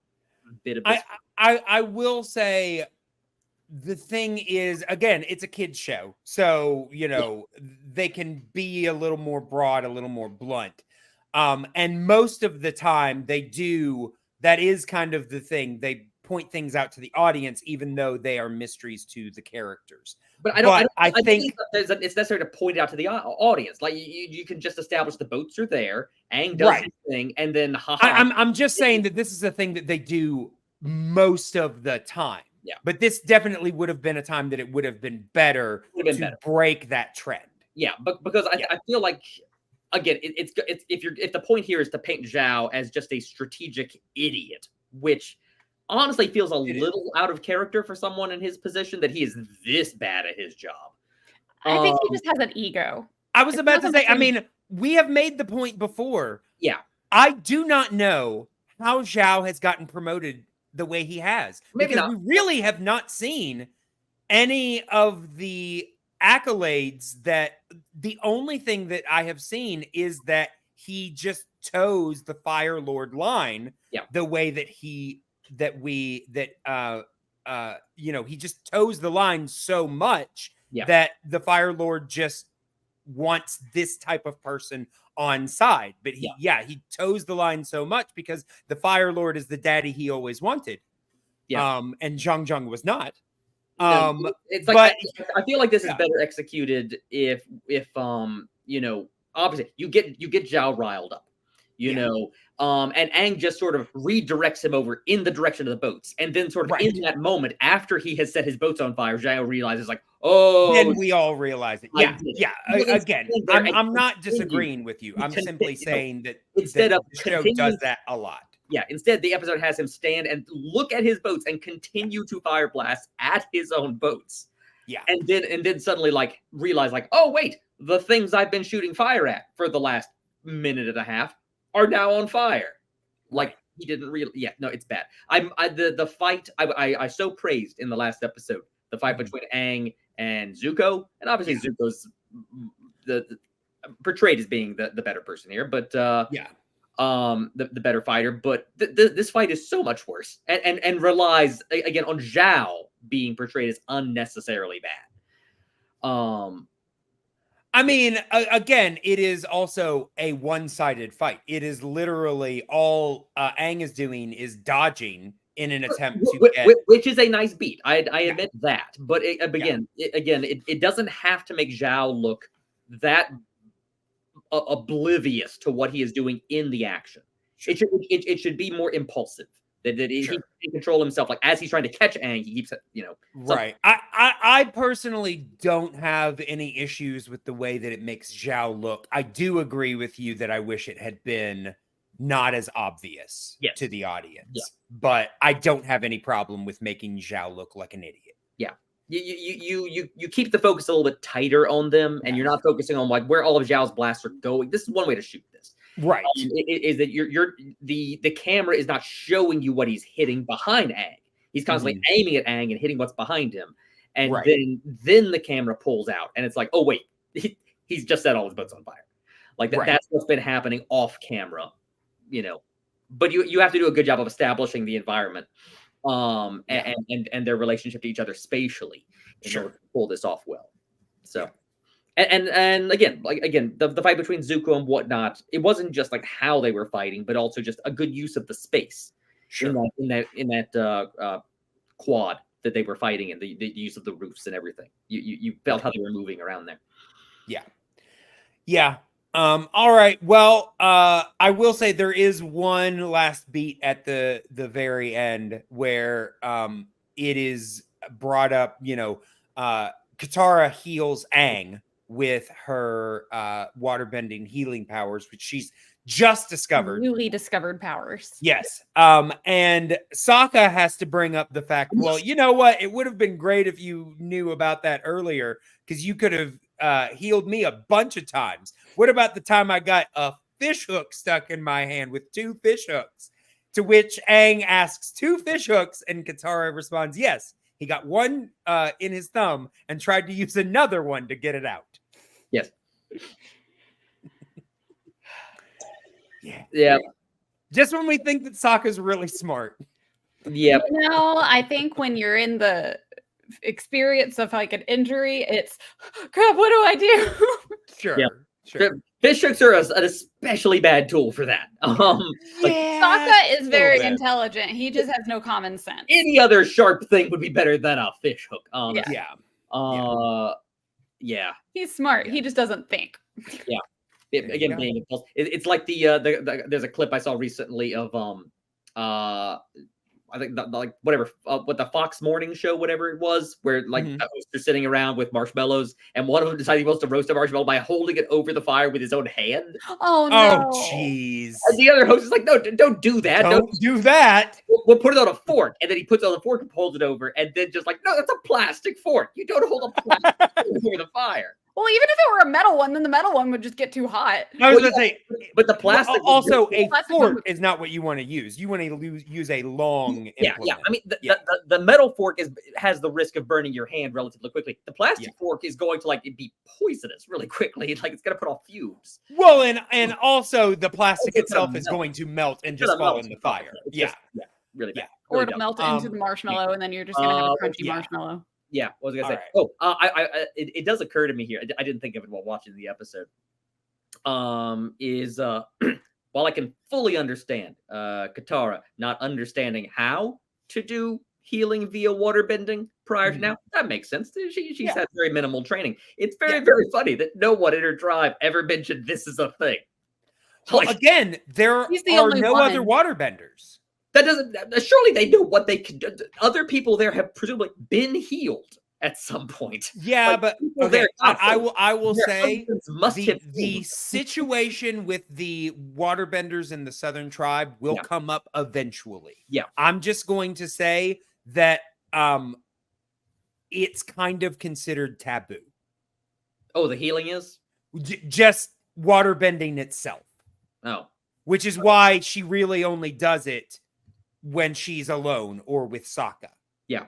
bit of this. I will say the thing is, again, it's a kid's show. So, they can be a little more broad, a little more blunt. And most of the time that is kind of the thing. They point things out to the audience, even though they are mysteries to the characters. But I think it's necessary to point it out to the audience. Like you can just establish the boats are there. Aang does his thing, and then I'm just saying that this is a thing that they do most of the time. Yeah. But this definitely would have been a time that it would have been better to break that trend. Yeah, but because I feel like again, it's if the point here is to paint Zhao as just a strategic idiot, which honestly feels a little out of character for someone in his position that he is this bad at his job. I think he just has an ego. I was about to say, I mean, we have made the point before. Yeah. I do not know how Zhao has gotten promoted the way he has. Because we really have not seen any of the accolades. That the only thing that I have seen is that he just toes the Fire Lord line the way that he just toes the line so much that the Fire Lord just wants this type of person on side. But he toes the line so much because the Fire Lord is the daddy he always wanted. And Zhang was not. It's like I feel like this is better executed if obviously you get Zhao riled up, you know, and Aang just sort of redirects him over in the direction of the boats, and then sort of in that moment after he has set his boats on fire, Zhao realizes like, oh, then we all realize it. Again, I'm not disagreeing with you. I'm simply saying that instead of the show does that a lot. Yeah, instead the episode has him stand and look at his boats and continue to fire blast at his own boats. Yeah. And then suddenly like realize like, oh wait, the things I've been shooting fire at for the last minute and a half are now on fire. Like he didn't really no, it's bad. The fight I so praised in the last episode, the fight between Aang and Zuko, and obviously Zuko's the portrayed as being the better person here, but the better fighter, but this fight is so much worse and relies again on Zhao being portrayed as unnecessarily bad. I mean, again, it is also a one-sided fight. It is literally all Aang is doing is dodging in an attempt to get, which is a nice beat. I admit that, but it doesn't have to make Zhao look that oblivious to what he is doing in the action. It should be more impulsive. That he can control himself. Like as he's trying to catch Aang, he keeps right. I personally don't have any issues with the way that it makes Zhao look. I do agree with you that I wish it had been not as obvious to the audience. But I don't have any problem with making Zhao look like an idiot. Yeah. You keep the focus a little bit tighter on them, and you're not focusing on like where all of Zhao's blasts are going. This is one way to shoot this, right? Is that the camera is not showing you what he's hitting behind Aang. He's constantly aiming at Aang and hitting what's behind him, and then the camera pulls out, and it's like, oh wait, he's just set all his boats on fire. Like that's what's been happening off camera, But you have to do a good job of establishing the environment. And their relationship to each other spatially in order to pull this off well. So, and again, the fight between Zuko and whatnot, it wasn't just like how they were fighting, but also just a good use of the space in that quad that they were fighting in, the use of the roofs and everything. You felt how they were moving around there. Yeah. All right. Well, I will say there is one last beat at the very end where it is brought up, Katara heals Aang with her waterbending healing powers, which she's just discovered. Newly discovered powers. Yes. And Sokka has to bring up the fact, well, you know what? It would have been great if you knew about that earlier, because you could have healed me a bunch of times. What about the time I got a fish hook stuck in my hand with 2 fish hooks? To which Aang asks 2 fish hooks, and Katara responds, yes, he got one in his thumb and tried to use another one to get it out. Yes. Yeah. Just when we think that Sokka's really smart. Yeah. I think when you're in the experience of like an injury, it's crap, what do I do? Sure. Fish hooks are an especially bad tool for that. Sokka is very intelligent. He just has no common sense. Any other sharp thing would be better than a fish hook. Yeah. He's smart. Yeah. He just doesn't think. Yeah. There you Again, go. being impulsive. It's like there's a clip I saw recently of I think like whatever what the Fox Morning Show, whatever it was, where like Mhm. the hosts are sitting around with marshmallows, and one of them decided he wants to roast a marshmallow by holding it over the fire with his own hand, Oh Oh, no. jeez. and the other host is like, "No, don't do that. Don't do that. We'll put it on a fork," and then he puts it on the fork and holds it over, and then just like, "No, that's a plastic fork. You don't hold a plastic fork over the fire." Well, even if it were a metal one, then the metal one would just get too hot. I was Well, going to say, But the plastic well, also a Plastic one fork is not what you want to use. You want to use a long Yeah. implement. I mean, Yeah. the metal fork has the risk of burning your hand relatively quickly. The plastic Yeah. fork is going to like be poisonous really quickly. Like it's gonna put off fumes. Well, and also the plastic It's gonna itself is melt. going to melt and It's just gonna fall melt in the and fall. fire. It's Yeah. just- really bad. Yeah. Or Really it'll dumb. melt into the marshmallow, and then you're just gonna have a crunchy yeah. marshmallow. Yeah, what was I gonna say? All It does occur to me here. I didn't think of it while watching the episode. While I can fully understand Katara not understanding how to do healing via waterbending prior to Mhm. now, that makes sense. She's Yeah. had very minimal training. It's very, Yeah. very funny that no one in her tribe ever mentioned this is a thing. Well, Like, again, there He's the are only no other one. waterbenders. that doesn't. Surely they know what they could do. Other people there have presumably been healed at some point. Yeah, Like, but people okay, there I will their say husbands must have the healed. situation with the waterbenders in the Southern Tribe will Yeah. come up eventually. Yeah. I'm just going to say that it's kind of considered taboo. Oh, the healing is? Just waterbending itself, Oh. which is why she really only does it when she's alone or with Sokka. Yeah.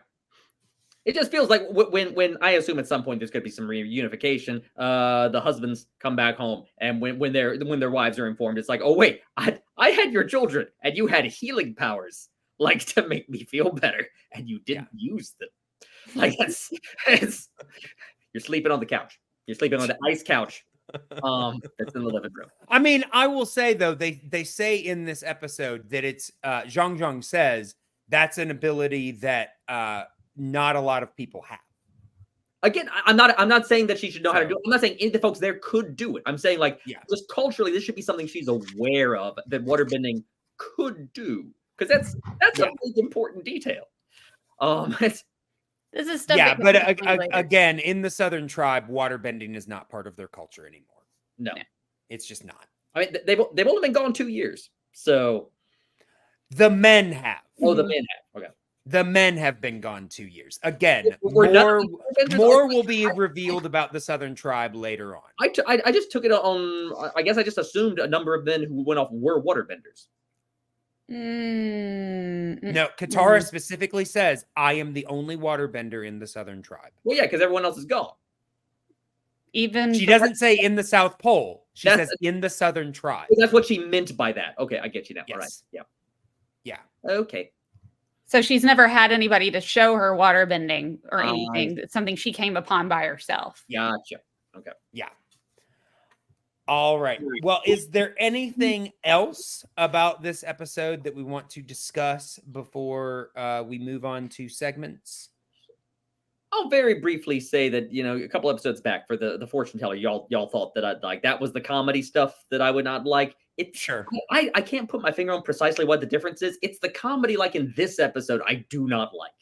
It just feels like when I assume at some point there's going to be some reunification, the husbands come back home, and when their wives are informed, it's like, oh wait, I had your children, and you had healing powers, like to make me feel better, and you didn't use them. Like it's you're sleeping on the couch, you're sleeping on the ice couch, that's in the living room. I mean, I will say though, they say in this episode that it's Zhang says that's an ability that not a lot of people have. Again, I'm not saying that she should know how to do it. I'm not saying any of the folks there could do it. I'm saying like just culturally, this should be something she's aware of that waterbending could do, because that's a big important detail. This is stuff. Yeah, that but comes into play later. again, in the Southern Tribe, waterbending is not part of their culture anymore. No, it's just not. I mean, they've only been gone 2 years, so the men have. Oh, the men have. Okay. The men have been gone 2 years. Again, We're more not- will be revealed about the Southern Tribe later on. I just took it on. I guess I just assumed a number of men who went off were waterbenders. No, Katara specifically says, "I am the only waterbender in the Southern Tribe." Well, yeah, because everyone else is gone. Even She doesn't say in the South Pole. She That's- says in the Southern Tribe. That's what she meant by that. Okay, I get you now. All right. Yes. Yeah. Yeah. Okay. So she's never had anybody to show her waterbending or anything. It's something she came upon by herself. Gotcha. Okay. Yeah. All right. Well, is there anything else about this episode that we want to discuss before we move on to segments? I'll very briefly say that, a couple episodes back for the fortune teller, y'all thought that I'd like. That was the comedy stuff that I would not like. Sure. I can't put my finger on precisely what the difference is. It's the comedy, like in this episode, I do not like.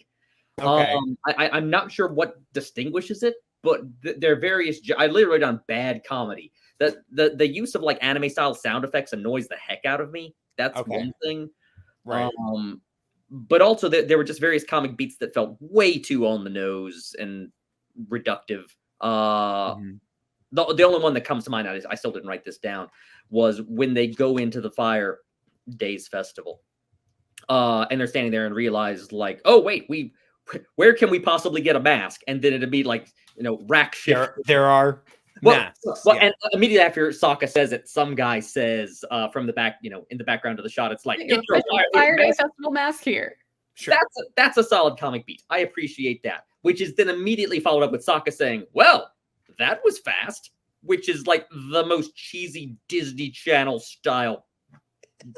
Okay. I'm not sure what distinguishes it, but there are various. I literally wrote down bad comedy. The use of like anime style sound effects annoys the heck out of me. That's one thing. Right. But also there were just various comic beats that felt way too on the nose and reductive. The only one that comes to mind, I still didn't write this down, was when they go into the Fire Days Festival. And they're standing there and realize like, oh wait, where can we possibly get a mask? And then it'd be like, rack shift. There are masks. And immediately after Sokka says it, some guy says from the back, in the background of the shot, it's like, Get your Fire Day Festival mask here. Sure. That's a solid comic beat. I appreciate that. Which is then immediately followed up with Sokka saying, well, that was fast, which is like the most cheesy Disney Channel style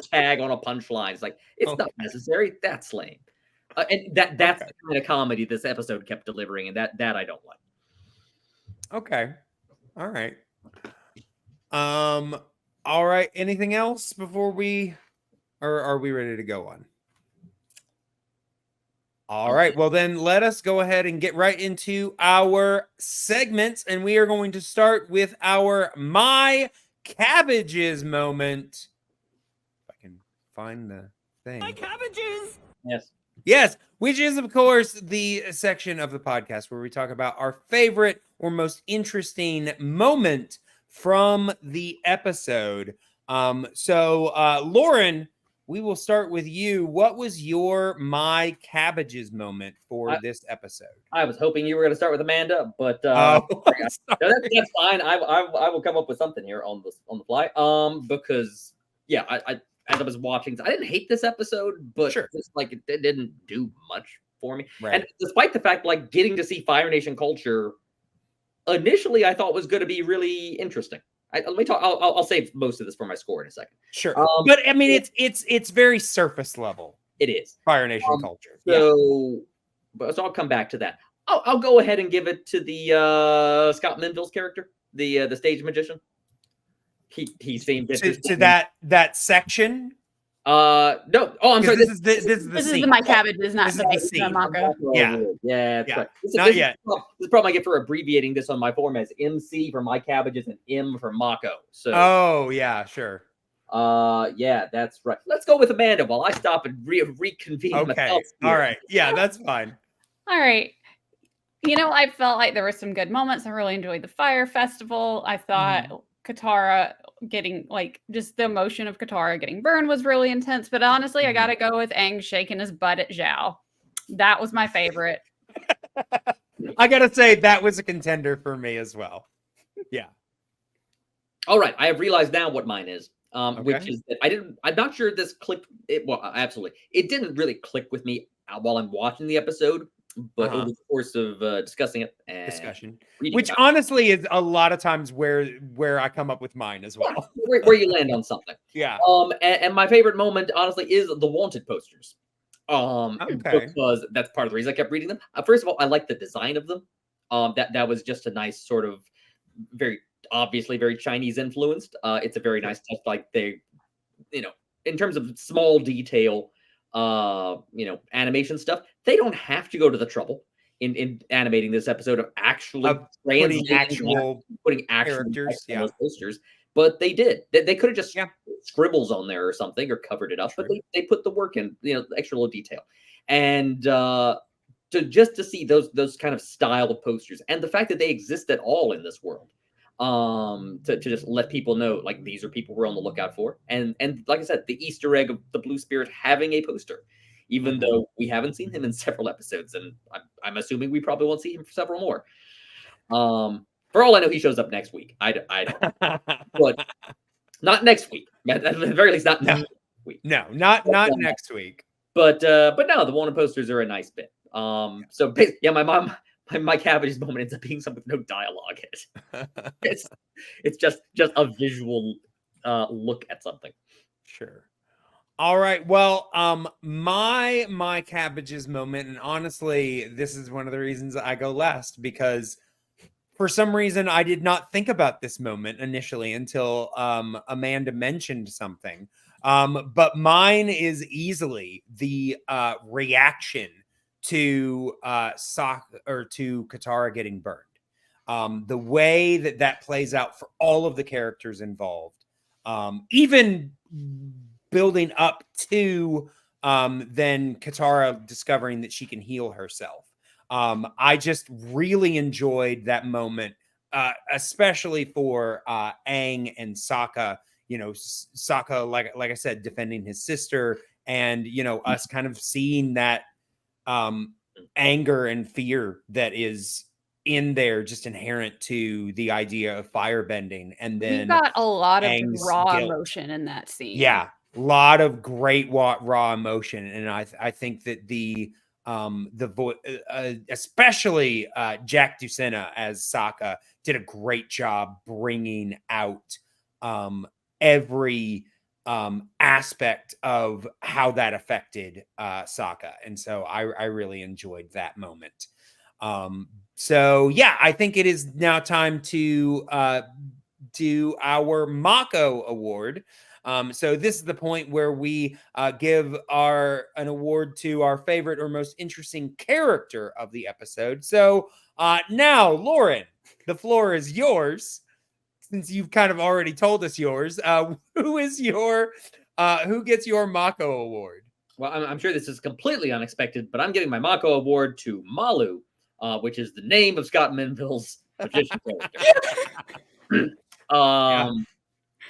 tag on a punchline. It's like, it's not necessary. That's lame. And that's the kind of comedy this episode kept delivering, and that I don't like. Okay. All right. All right. Anything else before or are we ready to go on? All right. Well, then let us go ahead and get right into our segments. And we are going to start with our My Cabbages moment. If I can find the thing. My Cabbages! Yes. Yes, which is, of course, the section of the podcast where we talk about our favorite or most interesting moment from the episode. Loren, we will start with you. What was your My Cabbages moment for this episode? I was hoping you were going to start with Amanda, but Oh, no, that's fine. I will come up with something here on the fly. Because yeah, I as I was watching, I didn't hate this episode, but Sure. just like it didn't do much for me. Right. And despite the fact, like getting to see Fire Nation culture, initially I thought was going to be really interesting. Let me talk. I'll save most of this for my score in a second. Sure, but I mean, it's very surface level. It is Fire Nation culture. So I'll come back to that. I'll go ahead and give it to the Scott Menville's character, the stage magician. He seemed to that section. No. Oh, I'm sorry. This is the My Cabbages, not This is the the big scene. Mako. Yeah. Yeah. Right. Not yet. This problem I get for abbreviating this on my form as MC for My Cabbages and M for Mako. So. Oh yeah, sure. Yeah, that's right. Let's go with Amanda while I stop and reconvene. Okay. All right. Yeah, that's fine. All right. You know, I felt like there were some good moments. I really enjoyed the fire festival. I thought Katara getting, like, just the emotion of Katara getting burned was really intense. But honestly, I got to go with Aang shaking his butt at Zhao. That was my favorite. I got to say, that was a contender for me as well. Yeah. All right. I have realized now what mine is. Okay. Which is that I'm not sure this clicked. Well, absolutely. It didn't really click with me while I'm watching the episode, but over the course of discussing it and which honestly is a lot of times where I come up with mine as well. where you land on something. Yeah. And my favorite moment, honestly, is the Wanted posters. Because that's part of the reason I kept reading them. First of all, I like the design of them. That was just a nice sort of very obviously very Chinese influenced. It's a very nice touch. Like they, in terms of small detail, animation stuff, they don't have to go to the trouble in animating this episode of actually putting actual characters on those posters. But they did. They could have just scribbles on there or something or covered it up. True. But they put the work in, extra little detail. And to see those kind of style of posters and the fact that they exist at all in this world. To just let people know, like, these are people we're on the lookout for. And like I said, the Easter egg of the Blue Spirit having a poster, even though we haven't seen him in several episodes. And I'm assuming we probably won't see him for several more. For all I know, he shows up next week. I don't. But not next week. At the very least, not next week. No, not next week. But no, the wanted posters are a nice bit. So yeah, my Cabbages moment ends up being something with no dialogue in it. It's just a visual look at something. Sure. All right. Well, my Cabbages moment, and honestly, this is one of the reasons I go last, because for some reason I did not think about this moment initially until Amanda mentioned something. But mine is easily the reaction to to Katara getting burned. The way that plays out for all of the characters involved, even building up to then Katara discovering that she can heal herself. I just really enjoyed that moment, especially for Aang and Sokka. Sokka, like I said, defending his sister, and us kind of seeing that anger and fear that is in there, just inherent to the idea of firebending. And then we got a lot of Aang's raw guilt. emotion in that scene. Yeah, a lot of great raw emotion, and I think that the especially Jack Ducena as Sokka did a great job bringing out every aspect of how that affected Sokka, and so I really enjoyed that moment. So yeah, I think it is now time to do our Mako Award. So this is the point where we give an award to our favorite or most interesting character of the episode. So now, Loren, the floor is yours. Since you've kind of already told us yours, who gets your Mako Award? Well, I'm sure this is completely unexpected, but I'm giving my Mako Award to Malu, which is the name of Scott Menville's magician character.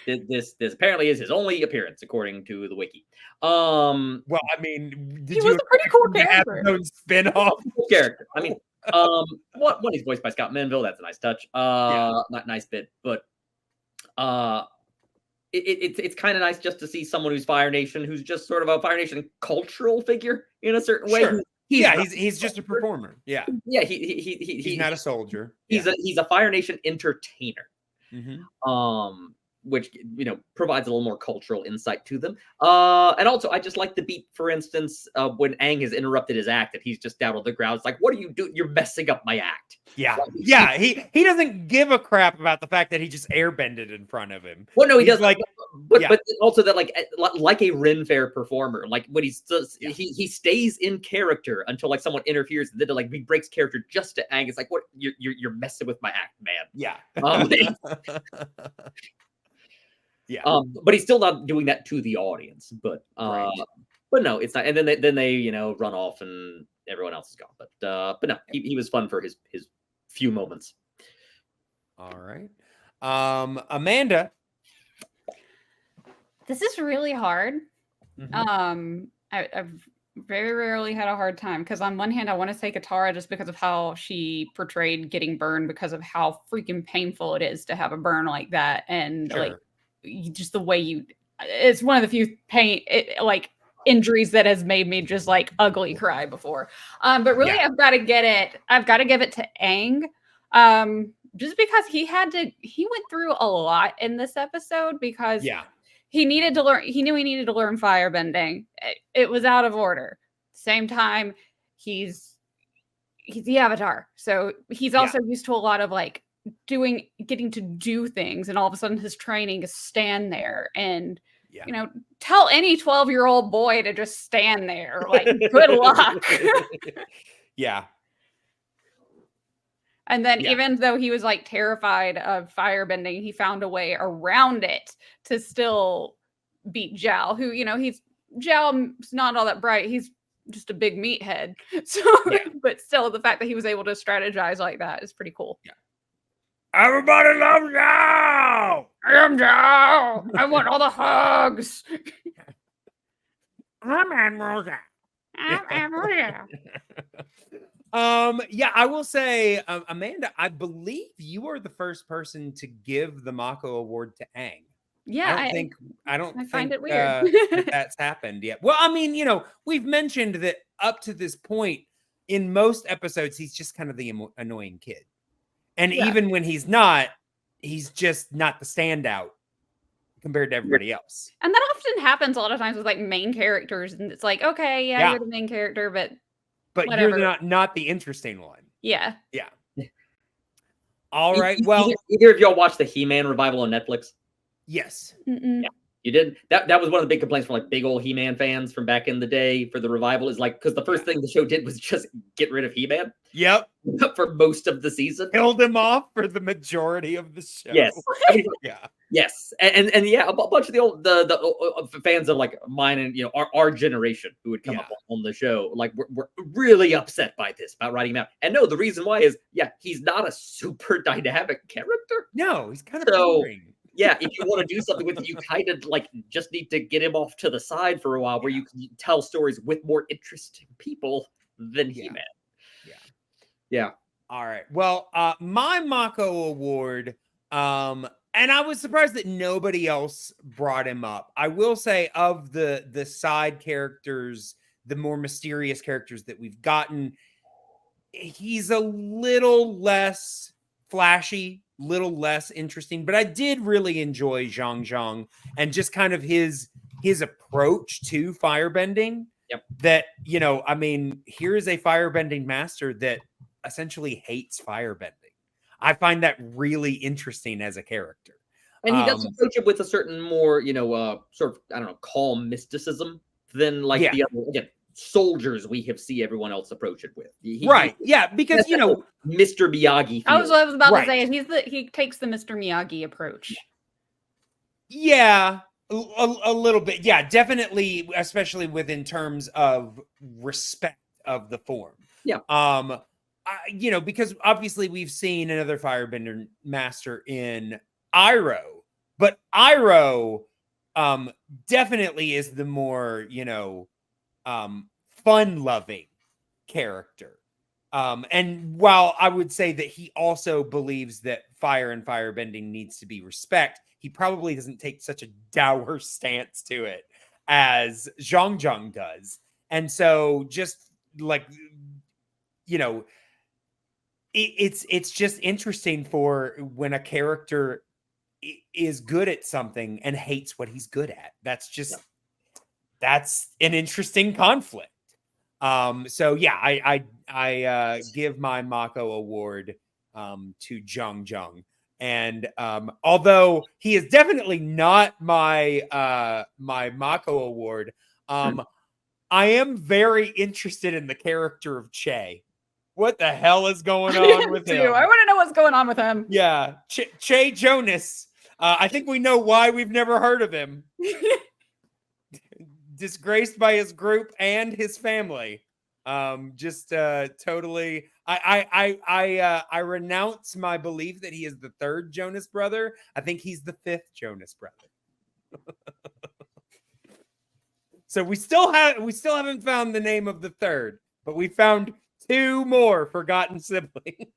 This apparently is his only appearance, according to the wiki. Well, I mean, He was a pretty cool character. Spin-off character. I mean, when he's voiced by Scott Menville, that's a nice touch. Not nice bit, but it's kind of nice just to see someone who's Fire Nation, who's just sort of a Fire Nation cultural figure in a certain way. Sure. He's just a performer. Yeah, he's not a soldier. He's a Fire Nation entertainer. Mm-hmm. Which provides a little more cultural insight to them. And also, I just like the beat, for instance, when Aang has interrupted his act, and he's just down on the ground. It's like, what are you doing? You're messing up my act. Yeah, yeah. He doesn't give a crap about the fact that he just airbended in front of him. Well, no, he does. Like, but also that like a Ren Fair performer, like when he stays in character until like someone interferes, and then like he breaks character just to Aang. It's like, what? You're messing with my act, man. Yeah. Yeah, but he's still not doing that to the audience. But right. But no, it's not. And then they run off, and everyone else is gone. But no, he was fun for his few moments. All right, Amanda. This is really hard. Mm-hmm. I've very rarely had a hard time because on one hand I want to say Katara just because of how she portrayed getting burned, because of how freaking painful it is to have a burn like that, and Sure. like just the way it's one of the few injuries that has made me just like ugly cry before. But really, yeah. I've got to give it to Aang. Just because he went through a lot in this episode, because he knew he needed to learn firebending. It was out of order. Same time, he's the Avatar, so he's also used to a lot of like getting to do things, and all of a sudden his training is stand there and tell any 12-year-old boy to just stand there, like good luck. Yeah. And then even though he was like terrified of firebending, he found a way around it to still beat Zhao, who Zhao's not all that bright. He's just a big meathead. So but still, the fact that he was able to strategize like that is pretty cool. Yeah. Everybody loves Zhao! I am Zhao! I want all the hugs! I'm Admiral Zhao. Yeah, I will say, Amanda, I believe you are the first person to give the Mako Award to Aang. Yeah, I don't find think it weird that's happened yet. Well, I mean, we've mentioned that up to this point in most episodes, he's just kind of the annoying kid. And even when he's not, he's just not the standout compared to everybody else. And that often happens a lot of times with like main characters. And it's like, okay, you're the main character, but whatever. You're not the interesting one. Yeah. Yeah. All right. Well, either of y'all watched the He-Man revival on Netflix? Yes. Mm-mm. Yeah. You did? That was one of the big complaints from like big old He-Man fans from back in the day for the revival, is like, because the first thing the show did was just get rid of He-Man. Yep. For most of the season. Killed him off for the majority of the show. Yes. I mean, yeah. Yes. And a bunch of the fans of like mine and our generation who would come up on the show, like we're really upset by this, about writing him out. And no, the reason why is he's not a super dynamic character. No, he's kind of boring. Yeah, if you want to do something with it, you kind of like just need to get him off to the side for a while, where you can tell stories with more interesting people than He-Man. Yeah. All right. Well, my Mako Award, and I was surprised that nobody else brought him up. I will say, of the side characters, the more mysterious characters that we've gotten, he's a little less flashy, little less interesting, but I did really enjoy Zhang and just kind of his approach to firebending. Yep. That, I mean, here is a firebending master that essentially hates firebending. I find that really interesting as a character. And he does approach it with a certain more, sort of, I don't know, calm mysticism than like the other, again, soldiers we have see everyone else approach it with. Right. Yeah, because, Mr. Miyagi. I was about to say, he takes the Mr. Miyagi approach. Yeah, a little bit. Yeah, definitely, especially within terms of respect of the form. Yeah. Because obviously we've seen another firebender master in Iroh, but Iroh definitely is the more, fun-loving character. And while I would say that he also believes that fire and firebending needs to be respect, he probably doesn't take such a dour stance to it as Zhang does. And so just like, it's just interesting for when a character is good at something and hates what he's good at. That's an interesting conflict. So yeah, I give my Mako award to Zhang. And although he is definitely not my my Mako award, I am very interested in the character of Che. What the hell is going on with him? I want to know what's going on with him. Yeah, Che Jonas. I think we know why we've never heard of him. Disgraced by his group and his family. Totally. I renounce my belief that he is the third Jonas brother. I think he's the fifth Jonas brother. So we still haven't found the name of the third, but we found 2 more forgotten siblings.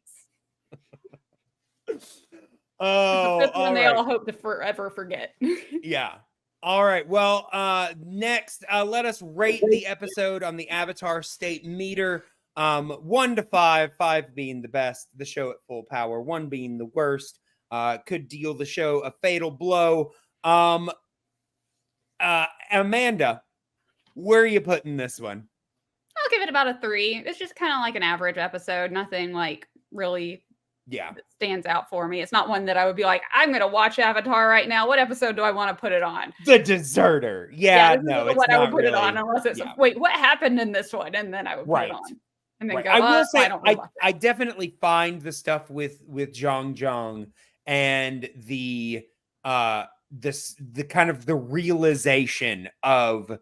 That's when they all hope to forever forget. Yeah. All right. Well, next, let us rate the episode on the Avatar State Meter. 1 to 5, 5 being the best, the show at full power, 1 being the worst. Could deal the show a fatal blow. Amanda, where are you putting this one? I'll give it about a 3. It's just kind of like an average episode. Nothing like really stands out for me. It's not one that I would be like, I'm going to watch Avatar right now. What episode do I want to put it on? The Deserter. Yeah, no, it's what not I would put really, it on unless it's wait, what happened in this one? And then I would put it on. And then go, I will say, I I definitely find the stuff with Zhang and the kind of the realization of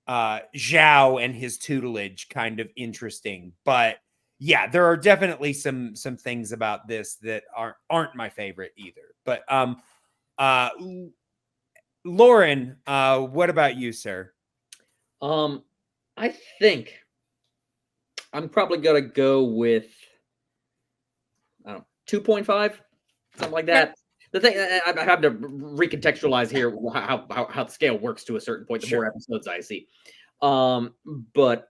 Zhao and his tutelage kind of interesting, but yeah, there are definitely some things about this that aren't my favorite either. But Loren, what about you, sir? I think I'm probably gonna go with 2.5, something like that. The thing I have to recontextualize here how the scale works to a certain point. The more episodes I see, but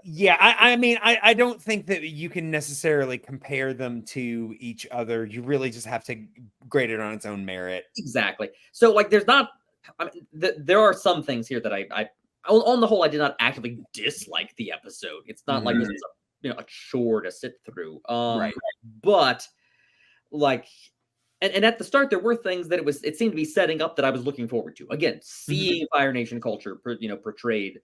yeah, I mean, I don't think that you can necessarily compare them to each other. You really just have to grade it on its own merit. Exactly. So like, there's not. I mean, there are some things here that I on the whole I did not actively dislike the episode. It's not like this is a chore to sit through. Right. But like. And at the start, there were things that it seemed to be setting up that I was looking forward to. Again, seeing Fire Nation culture, portrayed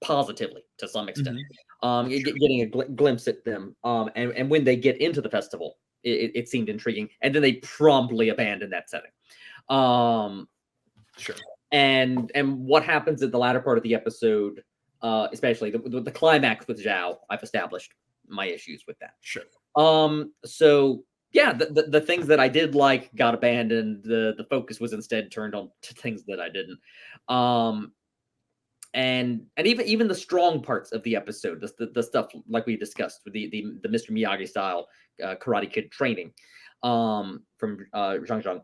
positively to some extent. Getting a glimpse at them. And when they get into the festival, it seemed intriguing. And then they promptly abandon that setting. Sure. And what happens at the latter part of the episode, especially the climax with Zhao, I've established my issues with that. Sure. So yeah, the things that I did like got abandoned. The focus was instead turned on to things that I didn't. And even the strong parts of the episode, the stuff like we discussed with the Mr. Miyagi style Karate Kid training from Zhang.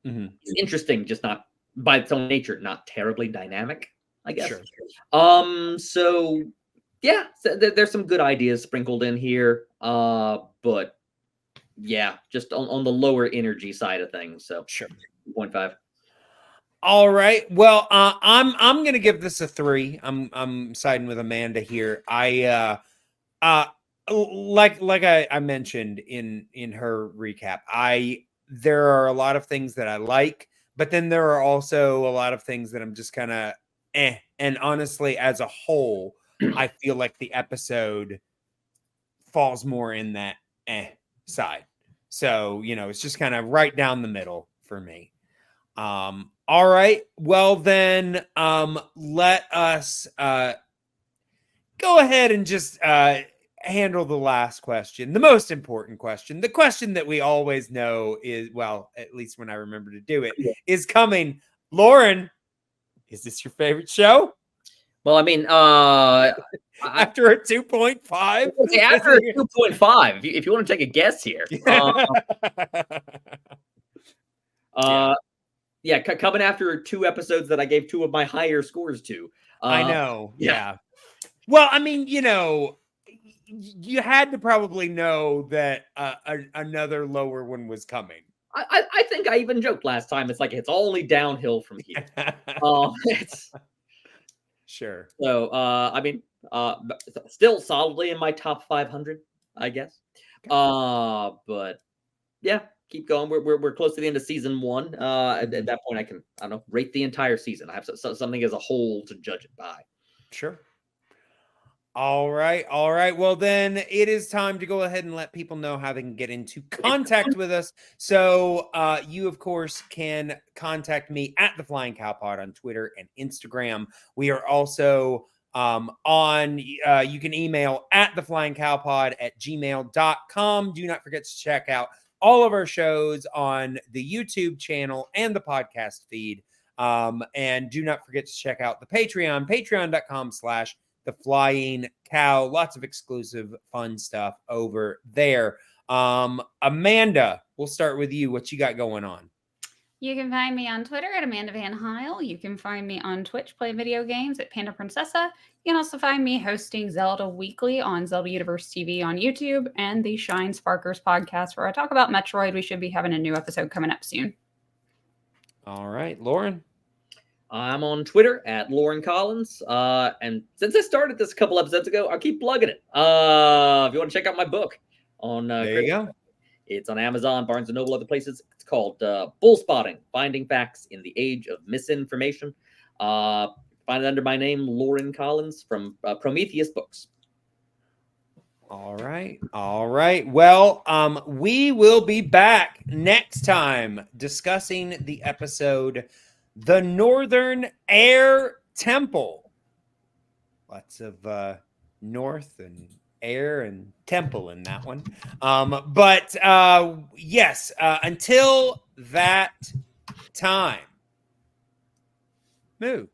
It's interesting, just not by its own nature, not terribly dynamic, I guess. Sure. So yeah, so there's some good ideas sprinkled in here, but yeah, just on the lower energy side of things. So sure, 2.5. All right. Well, I'm gonna give this a 3. I'm siding with Amanda here. Like I mentioned in her recap, there are a lot of things that I like, but then there are also a lot of things that I'm just kind of and honestly, as a whole, I feel like the episode falls more in that side. So, it's just kind of right down the middle for me. All right. Well, then, let us go ahead and just handle the last question, the most important question, the question that we always know is, well, at least when I remember to do it, is coming. Loren, is this your favorite show? Well, I mean, After a 2.5? after a 2.5, if you want to take a guess here. Yeah, coming after 2 episodes that I gave 2 of my higher scores to. I know. Yeah. Well, I mean, you had to probably know that another lower one was coming. I think I even joked last time. It's like it's only downhill from here. It's sure. So, I mean, still solidly in my top 500, I guess. But yeah, keep going. We're close to the end of season 1. At that point, I don't know, rate the entire season. I have something as a whole to judge it by. Sure. All right. Well, then it is time to go ahead and let people know how they can get into contact with us. So you, of course, can contact me at the Flying Cow Pod on Twitter and Instagram. We are also on, you can email at theflyingcowpod@gmail.com. Do not forget to check out all of our shows on the YouTube channel and the podcast feed. And do not forget to check out the Patreon, patreon.com/The Flying Cow. Lots of exclusive fun stuff over there. Amanda, we'll start with you. What you got going on? You can find me on Twitter at Amanda Van Heil. You can find me on Twitch playing video games at Panda Princessa. You can also find me hosting Zelda Weekly on Zelda Universe TV on YouTube and the Shine Sparkers podcast where I talk about Metroid. We should be having a new episode coming up soon. All right, Loren. I'm on Twitter at Loren Collins. And since I started this a couple episodes ago, I'll keep plugging it. If you want to check out my book on there you go. It's on Amazon, Barnes & Noble, other places. It's called Bull Spotting, Finding Facts in the Age of Misinformation. Find it under my name, Loren Collins, from Prometheus Books. All right. Well, we will be back next time discussing the episode The Northern Air Temple. Lots of north and air and temple in that one. But yes, until that time, moo.